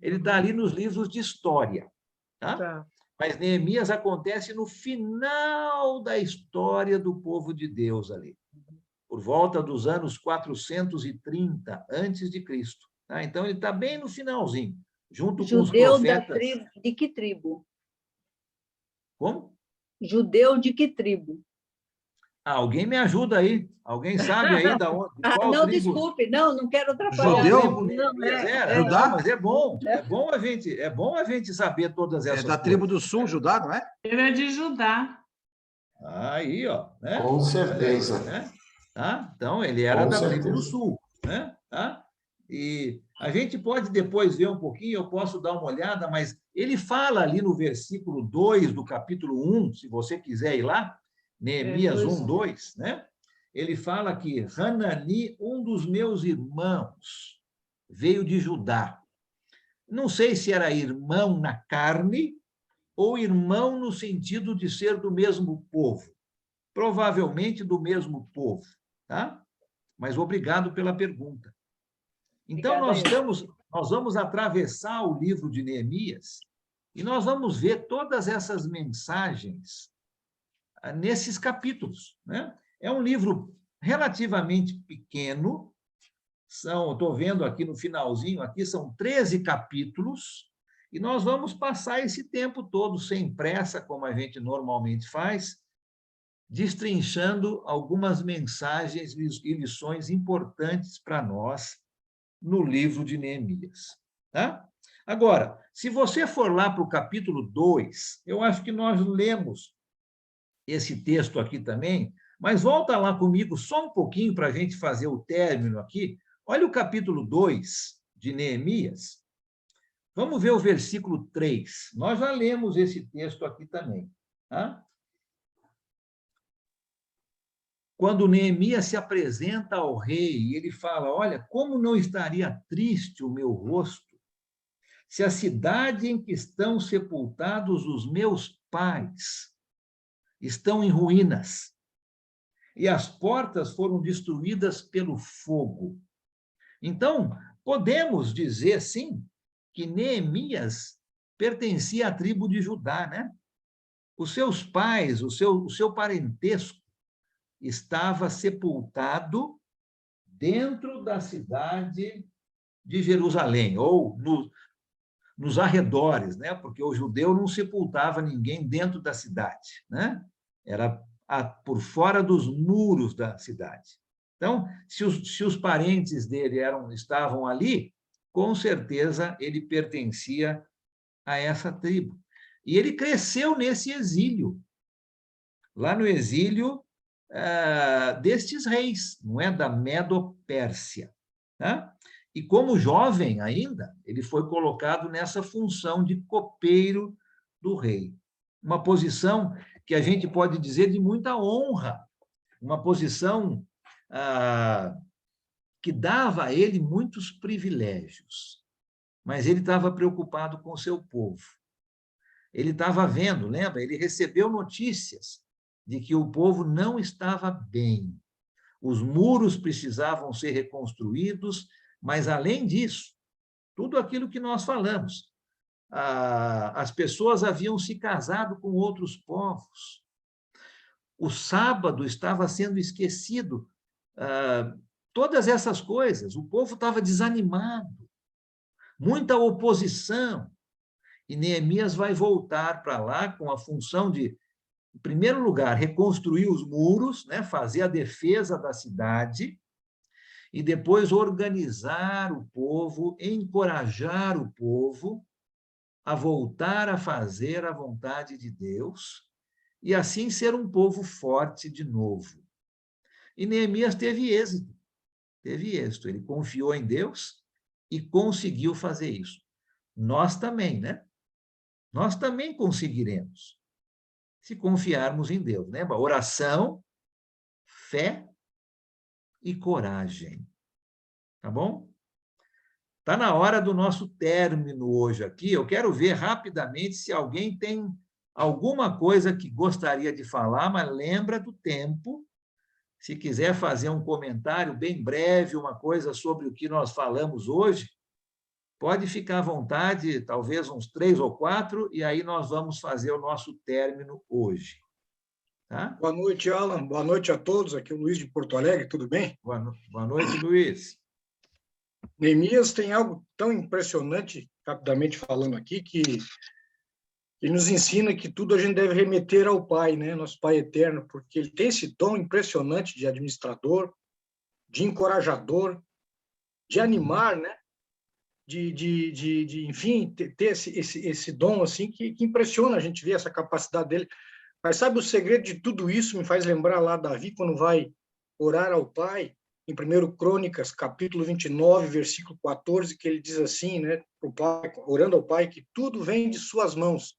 Ele está ali nos livros de história. Tá? Mas Neemias acontece no final da história do povo de Deus ali, por volta dos anos 430 antes de Cristo. Tá? Então, ele está bem no finalzinho, junto com os profetas. De que tribo? Como? Judeu de que tribo? Alguém me ajuda aí? Alguém sabe aí da onde? Não, tribo? Desculpe, não quero atrapalhar. Judeu? Judá? Mas é bom a gente saber todas essas coisas. É da tribo do sul, Judá, não é? Ele é de Judá. Aí, ó. Né? Com certeza. Né? Tá? Então, ele era da tribo do sul. Né? Tá? E a gente pode depois ver um pouquinho, eu posso dar uma olhada, mas ele fala ali no versículo 2 do capítulo 1, se você quiser ir lá, Neemias 1, 2, né? Ele fala que Hanani, um dos meus irmãos, veio de Judá. Não sei se era irmão na carne ou irmão no sentido de ser do mesmo povo. Provavelmente do mesmo povo, tá? Mas obrigado pela pergunta. Então, nós vamos atravessar o livro de Neemias e nós vamos ver todas essas mensagens nesses capítulos, né? É um livro relativamente pequeno, estou vendo aqui no finalzinho, aqui são 13 capítulos, e nós vamos passar esse tempo todo sem pressa, como a gente normalmente faz, destrinchando algumas mensagens e lições importantes para nós no livro de Neemias. Tá? Agora, se você for lá para o capítulo 2, eu acho que nós lemos esse texto aqui também, mas volta lá comigo só um pouquinho para a gente fazer o término aqui. Olha o capítulo 2 de Neemias. Vamos ver o versículo 3. Nós já lemos esse texto aqui também. Tá? Quando Neemias se apresenta ao rei, ele fala, olha, como não estaria triste o meu rosto se a cidade em que estão sepultados os meus pais estão em ruínas, e as portas foram destruídas pelo fogo. Então, podemos dizer, sim, que Neemias pertencia à tribo de Judá, né? Os seus pais, o seu parentesco estava sepultado dentro da cidade de Jerusalém, ou nos arredores, né? Porque o judeu não sepultava ninguém dentro da cidade, né? Era por fora dos muros da cidade. Então, se os parentes dele estavam ali, com certeza ele pertencia a essa tribo. E ele cresceu nesse exílio, lá no exílio destes reis, não é? Da Medo-Pérsia. Tá? E como jovem ainda, ele foi colocado nessa função de copeiro do rei. Uma posição que a gente pode dizer de muita honra, uma posição que dava a ele muitos privilégios, mas ele estava preocupado com o seu povo. Ele estava vendo, lembra? Ele recebeu notícias de que o povo não estava bem. Os muros precisavam ser reconstruídos, mas, além disso, tudo aquilo que nós falamos, as pessoas haviam se casado com outros povos. O sábado estava sendo esquecido. Todas essas coisas, o povo estava desanimado, muita oposição. E Neemias vai voltar para lá com a função de, em primeiro lugar, reconstruir os muros, né, fazer a defesa da cidade, e depois organizar o povo, encorajar o povo a voltar a fazer a vontade de Deus, e assim ser um povo forte de novo. E Neemias teve êxito. Ele confiou em Deus e conseguiu fazer isso. Nós também, né? Nós também conseguiremos, se confiarmos em Deus. Lembra? Oração, fé e coragem. Tá bom? Está na hora do nosso término hoje aqui. Eu quero ver rapidamente se alguém tem alguma coisa que gostaria de falar, mas lembra do tempo. Se quiser fazer um comentário bem breve, uma coisa sobre o que nós falamos hoje, pode ficar à vontade, talvez uns 3 ou 4, e aí nós vamos fazer o nosso término hoje. Tá? Boa noite, Alan. Boa noite a todos. Aqui é o Luiz de Porto Alegre, tudo bem? Boa noite, Luiz. Neemias tem algo tão impressionante, rapidamente falando aqui, que ele nos ensina que tudo a gente deve remeter ao Pai, né? Nosso Pai eterno, porque ele tem esse dom impressionante de administrador, de encorajador, de animar, né? Enfim, ter esse dom assim que impressiona a gente ver essa capacidade dele. Mas sabe, o segredo de tudo isso me faz lembrar lá Davi, quando vai orar ao Pai, em 1 Crônicas, capítulo 29, versículo 14, que ele diz assim, né, pro Pai, orando ao Pai, que tudo vem de suas mãos.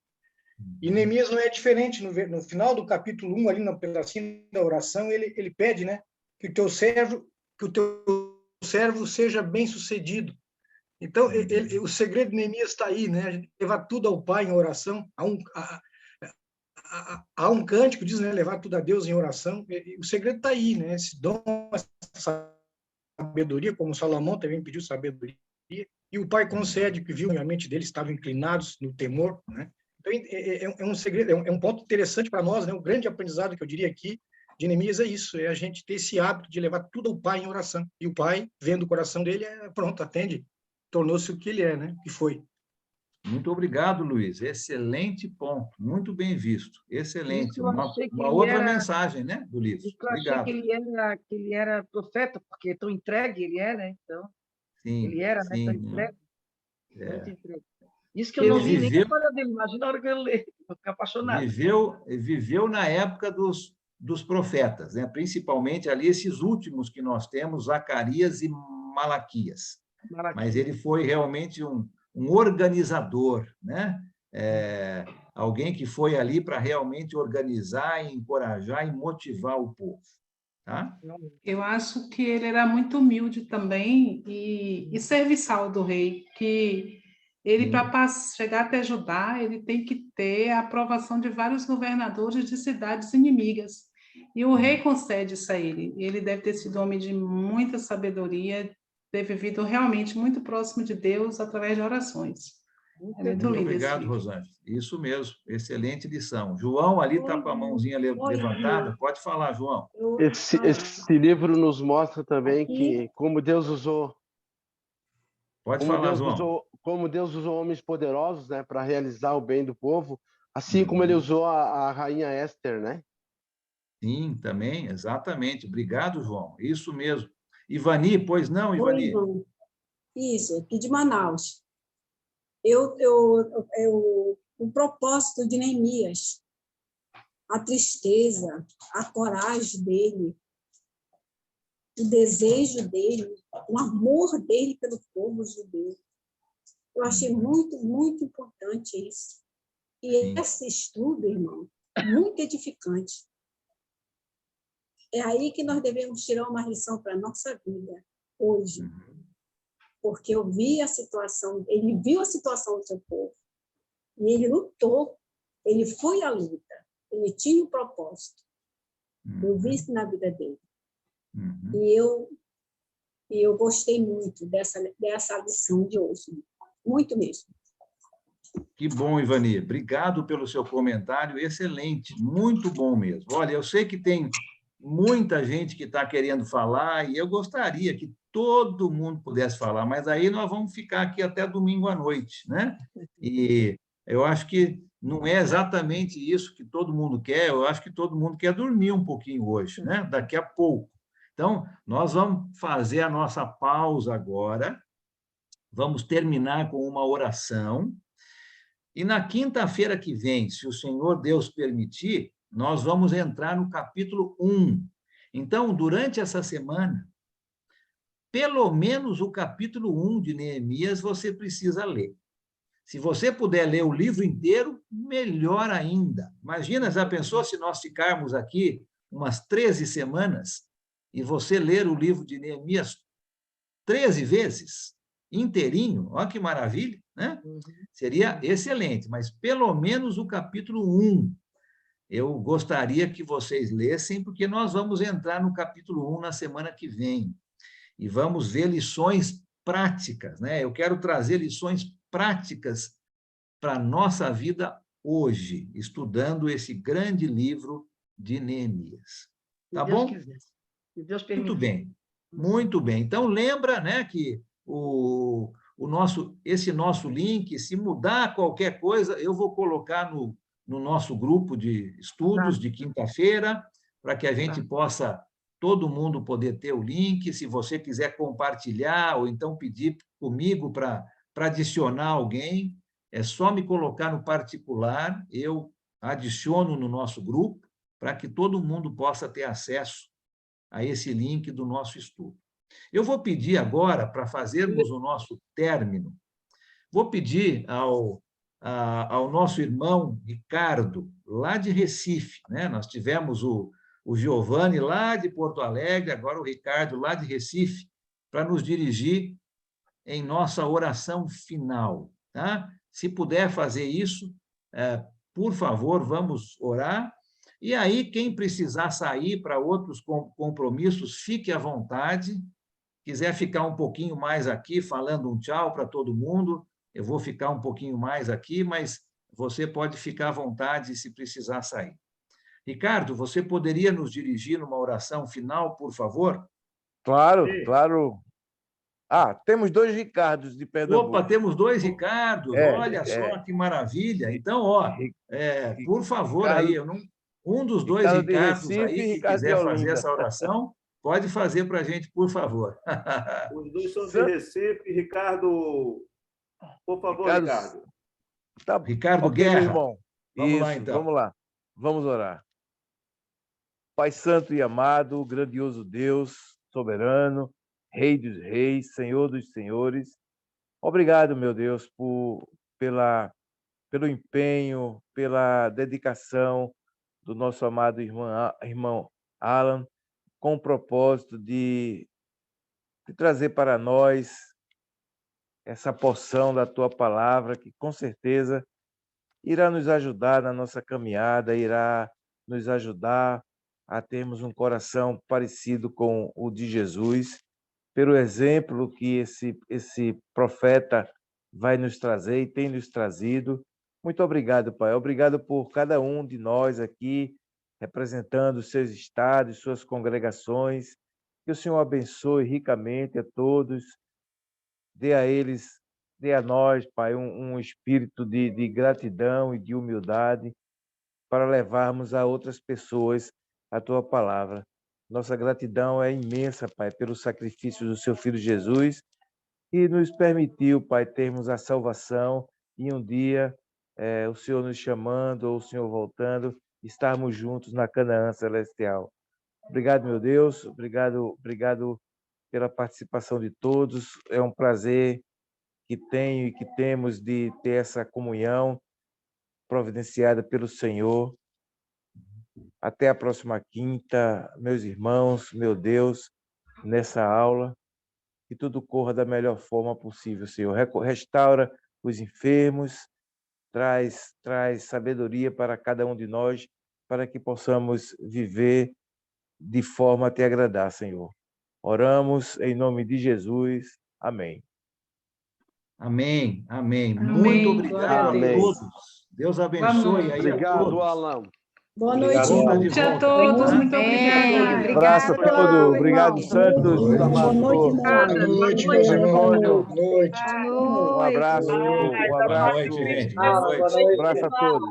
E Neemias não é diferente. No final do capítulo 1, ali no pedacinho da oração, ele pede, né, que o teu servo seja bem-sucedido. Então, o segredo de Neemias está aí, né? A gente levar tudo ao Pai em oração. Há um cântico que diz, né? Levar tudo a Deus em oração. O segredo está aí, né? Esse dom, essa sabedoria, como Salomão também pediu sabedoria, e o Pai concede, que viu que a mente deles estavam inclinados no temor, né? Então, é um segredo, é um ponto interessante para nós, né? O grande aprendizado que eu diria aqui de Neemias é isso, é a gente ter esse hábito de levar tudo ao Pai em oração. E o Pai, vendo o coração dele, pronto, atende. Tornou-se o que ele é, né? O que foi. Muito obrigado, Luiz. Excelente ponto. Muito bem visto. Excelente. Uma outra mensagem, né, do livro. Eu achei que ele era profeta, porque tão entregue ele é, né? Então, sim, ele era, sim, né? Tão entregue. Muito entregue. Isso que eu não vi nem a história dele. Imagina a hora que eu leio. Vou ficar apaixonado. Viveu na época dos profetas, né? Principalmente ali esses últimos que nós temos, Zacarias e Malaquias. Mas ele foi realmente um organizador, né? Alguém que foi ali para realmente organizar, encorajar e motivar o povo. Tá? Eu acho que ele era muito humilde também e serviçal do rei, que ele, para chegar até Judá, ele tem que ter a aprovação de vários governadores de cidades inimigas. E o rei concede isso a ele. Ele deve ter sido homem de muita sabedoria, ter vivido realmente muito próximo de Deus através de orações. É muito Muito lindo esse obrigado, livro. Rosângela. Isso mesmo, excelente lição. João ali está com a mãozinha levantada. Pode falar, João. Esse livro nos mostra também que como Deus usou, Pode falar, João. como Deus usou homens poderosos, né, para realizar o bem do povo, assim como ele usou a rainha Esther, né? Sim, também, exatamente. Obrigado, João. Isso mesmo. Ivani, pois não, Oi, Ivani? Ivan. Isso, aqui de Manaus. O propósito de Neemias, a tristeza, a coragem dele, o desejo dele, o amor dele pelo povo judeu. Eu achei muito, muito importante isso. E esse estudo, irmão, muito edificante. É aí que nós devemos tirar uma lição para a nossa vida, hoje. Porque eu vi a situação, ele viu a situação do seu povo, e ele lutou, ele foi à luta, ele tinha um propósito. Eu vi isso na vida dele. E eu gostei muito dessa lição de hoje, muito mesmo. Que bom, Ivani. Obrigado pelo seu comentário, excelente, muito bom mesmo. Olha, eu sei que tem muita gente que está querendo falar, e eu gostaria que todo mundo pudesse falar, mas aí nós vamos ficar aqui até domingo à noite, né? E eu acho que não é exatamente isso que todo mundo quer, eu acho que todo mundo quer dormir um pouquinho hoje, né? Daqui a pouco. Então, nós vamos fazer a nossa pausa agora, vamos terminar com uma oração, e na quinta-feira que vem, se o Senhor Deus permitir, nós vamos entrar no capítulo 1. Então, durante essa semana, pelo menos o capítulo 1 de Neemias você precisa ler. Se você puder ler o livro inteiro, melhor ainda. Imagina, já pensou se nós ficarmos aqui umas 13 semanas e você ler o livro de Neemias 13 vezes, inteirinho? Olha que maravilha, né? Seria excelente, mas pelo menos o capítulo 1 eu gostaria que vocês lessem, porque nós vamos entrar no capítulo 1 na semana que vem. E vamos ver lições práticas, né? Eu quero trazer lições práticas para a nossa vida hoje, estudando esse grande livro de Neemias. Tá bom? Se Deus permitir. Muito bem, muito bem. Então, lembra, né, que esse nosso link, se mudar qualquer coisa, eu vou colocar no nosso grupo de estudos de quinta-feira, para que a gente possa, todo mundo poder ter o link. Se você quiser compartilhar, ou então pedir comigo para adicionar alguém, é só me colocar no particular, eu adiciono no nosso grupo, para que todo mundo possa ter acesso a esse link do nosso estudo. Eu vou pedir agora, para fazermos o nosso término, vou pedir ao nosso irmão Ricardo, lá de Recife, né? Nós tivemos o Giovanni lá de Porto Alegre, agora o Ricardo lá de Recife, para nos dirigir em nossa oração final, tá? Se puder fazer isso, por favor, vamos orar. E aí, quem precisar sair para outros compromissos, fique à vontade. Quiser ficar um pouquinho mais aqui, falando um tchau para todo mundo, eu vou ficar um pouquinho mais aqui, mas você pode ficar à vontade se precisar sair. Ricardo, você poderia nos dirigir numa oração final, por favor? Claro, claro. Temos 2 Ricardos de Pernambuco. Opa, temos 2 Ricardos, olha só que maravilha. Então, por favor, Ricardo, aí, um dos 2 Ricardos Recife, aí que quiser fazer essa oração, pode fazer para a gente, por favor. Os 2 são de Recife, Ricardo. Por favor, Ricardo. Tá, Ricardo Guerra. Irmão. Vamos lá, então. Vamos lá. Vamos orar. Pai Santo e amado, grandioso Deus, soberano, Rei dos reis, Senhor dos senhores, obrigado, meu Deus, pelo empenho, pela dedicação do nosso amado irmão Alan, com o propósito de trazer para nós essa porção da Tua palavra, que com certeza irá nos ajudar na nossa caminhada, irá nos ajudar a termos um coração parecido com o de Jesus. pelo exemplo que esse profeta vai nos trazer e tem nos trazido. Muito obrigado, Pai. Obrigado por cada um de nós aqui, representando os seus estados, suas congregações. Que o Senhor abençoe ricamente a todos, dê a eles, dê a nós, Pai, um espírito de gratidão e de humildade para levarmos a outras pessoas a Tua palavra. Nossa gratidão é imensa, Pai, pelo sacrifício do Seu Filho Jesus, que nos permitiu, Pai, termos a salvação e um dia o Senhor nos chamando ou o Senhor voltando, estarmos juntos na Canaã celestial. Obrigado, meu Deus, obrigado pela participação de todos. É um prazer que tenho e que temos de ter essa comunhão providenciada pelo Senhor. Até a próxima quinta, meus irmãos, meu Deus, nessa aula, que tudo corra da melhor forma possível, Senhor. Restaura os enfermos, traz sabedoria para cada um de nós, para que possamos viver de forma a te agradar, Senhor. Oramos em nome de Jesus. Amém. Amém, amém. Amém. Muito obrigado Amém. a todos. Deus abençoe aí a Obrigado, todos. Alan. Boa Obrigado, noite. tá de Boa noite a volta. todos, muito Bem, obrigada. Abraço a todos. Obrigado, Santos. Boa noite, Boa noite, meus irmãos. Boa noite. Um abraço. Boa noite, gente. Boa noite. Um abraço a todos.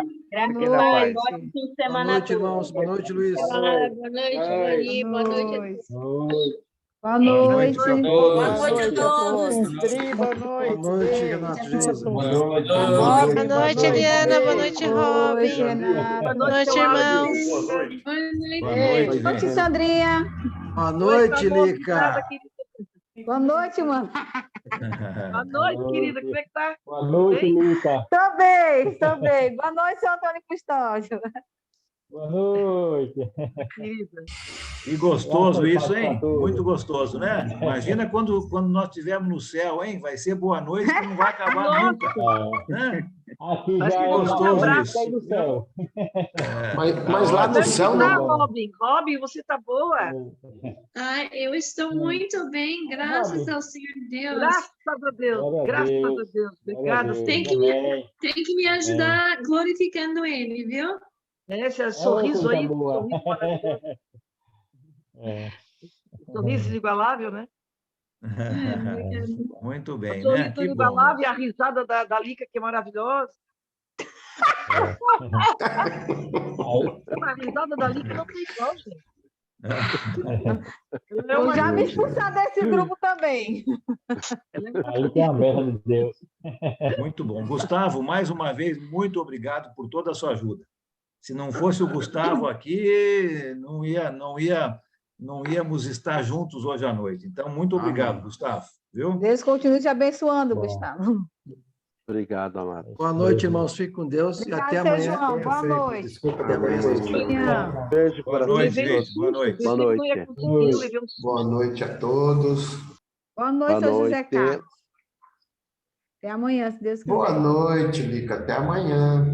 Fiquem na paz. Ótimo fim de Boa semana a noite, todos. irmãos. Boa noite, Luiz. Boa noite, Mari. Boa noite. Boa noite noite. pra Boa todos. noite a todos. Boa noite, Renato Jesus. Boa noite, Eliana. Boa noite, Robin. Renato. Boa noite, irmãos. Boa noite, Boa noite, gente. Sandrinha. Boa noite, Lica. Boa noite, mano. Boa noite, querida. Como é que tá? Boa noite, Lica. Tô bem, tô bem. Boa noite, seu Antônio Custódio. Boa noite. Querida. E gostoso isso, hein? Muito gostoso, né? Imagina quando nós estivermos no céu, hein? Vai ser boa noite que não vai acabar nunca. Né? Aqui Acho já que é gostoso um isso. abraço do céu. Mas lá no céu Tá, não. Robin. Robin, você tá boa? Eu estou muito bem, graças ao Senhor Deus. Graças a Deus. Glória a Graças Deus. a Deus. Obrigada. Glória a Deus. Tem que me ajudar glorificando Ele, viu? Esse sorriso aí, sorriso maravilhoso. Sorriso inigualável, né? Muito bem, né? Sorriso Que bom. inigualável e a risada da Lica, que é maravilhosa. A risada da Lica não tem igual, gente. Eu já me expulsar desse grupo também. Aí tem a bênção de Deus. Muito bom. Gustavo, mais uma vez, muito obrigado por toda a sua ajuda. Se não fosse o Gustavo aqui, não íamos estar juntos hoje à noite. Então, muito obrigado, Gustavo. Viu? Deus continue te abençoando, Gustavo. Obrigado, amado. Boa noite, irmãos. Fiquem com Deus e até Obrigado, seu amanhã. João. Boa noite. Desculpa, Até amanhã. Beijo Boa para noite, todos. gente. Boa noite. Boa noite. Boa noite a todos. Boa noite, Boa seu José noite. Carlos. Até amanhã, se Deus quiser. Boa noite, Lica. Até amanhã.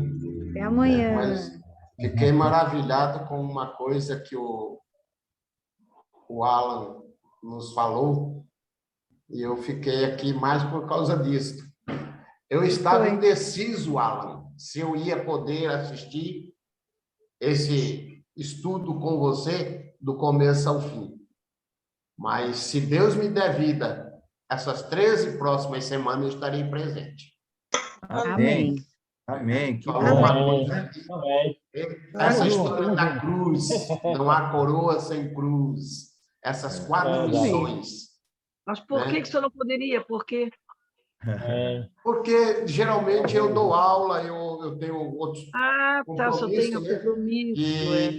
Até amanhã. Mas fiquei maravilhado com uma coisa que o Alan nos falou, e eu fiquei aqui mais por causa disso. Eu estava indeciso, Alan, se eu ia poder assistir esse estudo com você do começo ao fim. Mas, se Deus me der vida, essas 13 próximas semanas eu estarei presente. Amém. Amém. Que Falou uma bom. coisa aqui. Essa história da cruz, não há coroa sem cruz. Essas 4 lições. Mas por que o senhor não poderia? Por quê? Porque geralmente eu dou aula, eu tenho outros o senhor tem um compromisso.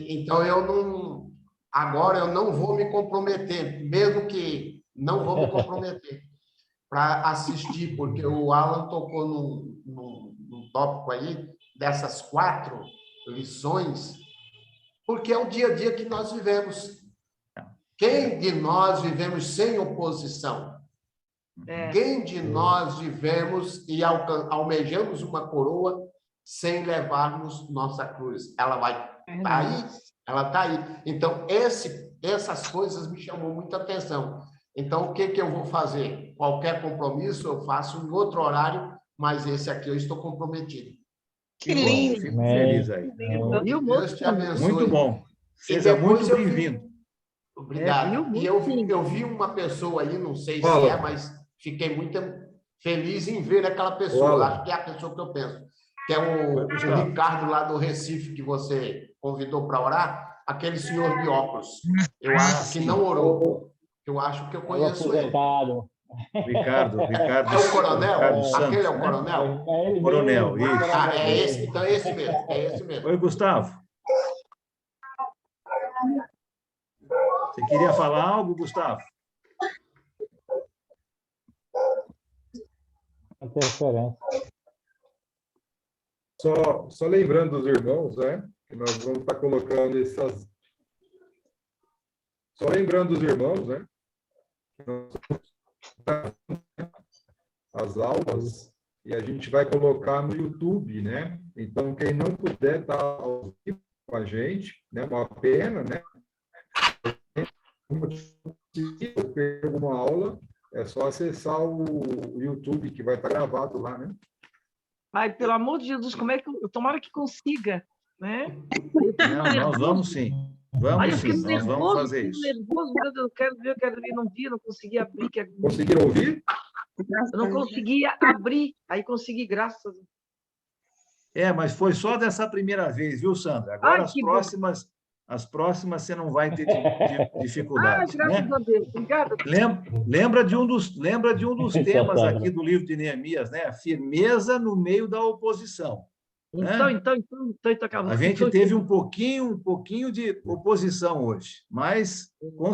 Então eu não. Agora eu não vou me comprometer, mesmo que não vou me comprometer para assistir, porque o Alan tocou num tópico aí dessas 4 lições, porque é o dia a dia que nós vivemos. Quem de nós vivemos sem oposição? Quem de nós vivemos e almejamos uma coroa sem levarmos nossa cruz? Ela vai estar aí? Ela está aí. Então, essas coisas me chamam muita atenção. Então, o que eu vou fazer? Qualquer compromisso eu faço em outro horário, mas esse aqui eu estou comprometido. Que lindo! Fico feliz aí. Deus te abençoe. Muito bom. Seja muito bem-vindo. Obrigado. E eu vi uma pessoa aí, não sei se é, mas fiquei muito feliz em ver aquela pessoa. Acho que é a pessoa que eu penso. Que é o Ricardo lá do Recife, que você convidou para orar, aquele senhor de óculos. Eu acho que não orou. Eu acho que eu conheço ele. Ricardo. É o coronel? Aquele é o coronel? Coronel, isso. Ah, é esse, então é esse mesmo. Oi, Gustavo. Você queria falar algo, Gustavo? Interferência. Só lembrando os irmãos, né, que nós vamos estar colocando essas... Só lembrando os irmãos, né, que nós as aulas e a gente vai colocar no YouTube, né? Então, quem não puder estar ao vivo com a gente, né, uma pena, né? Uma aula, é só acessar o YouTube, que vai estar gravado lá, né? Ai, pelo amor de Jesus, como é que eu tomara que consiga, né? Não, nós vamos sim. Vamos sim, nós nervoso, vamos fazer isso. Nervoso, eu quero ver, não vi, não consegui abrir. Conseguiram ouvir? Eu não conseguia abrir, aí consegui, graças a Deus. Mas foi só dessa primeira vez, viu, Sandra? Agora as próximas você não vai ter dificuldade. Graças a Deus, obrigada. Lembra de um dos temas aqui do livro de Neemias, né? Firmeza no meio da oposição. Então, a gente teve um pouquinho de oposição hoje, mas com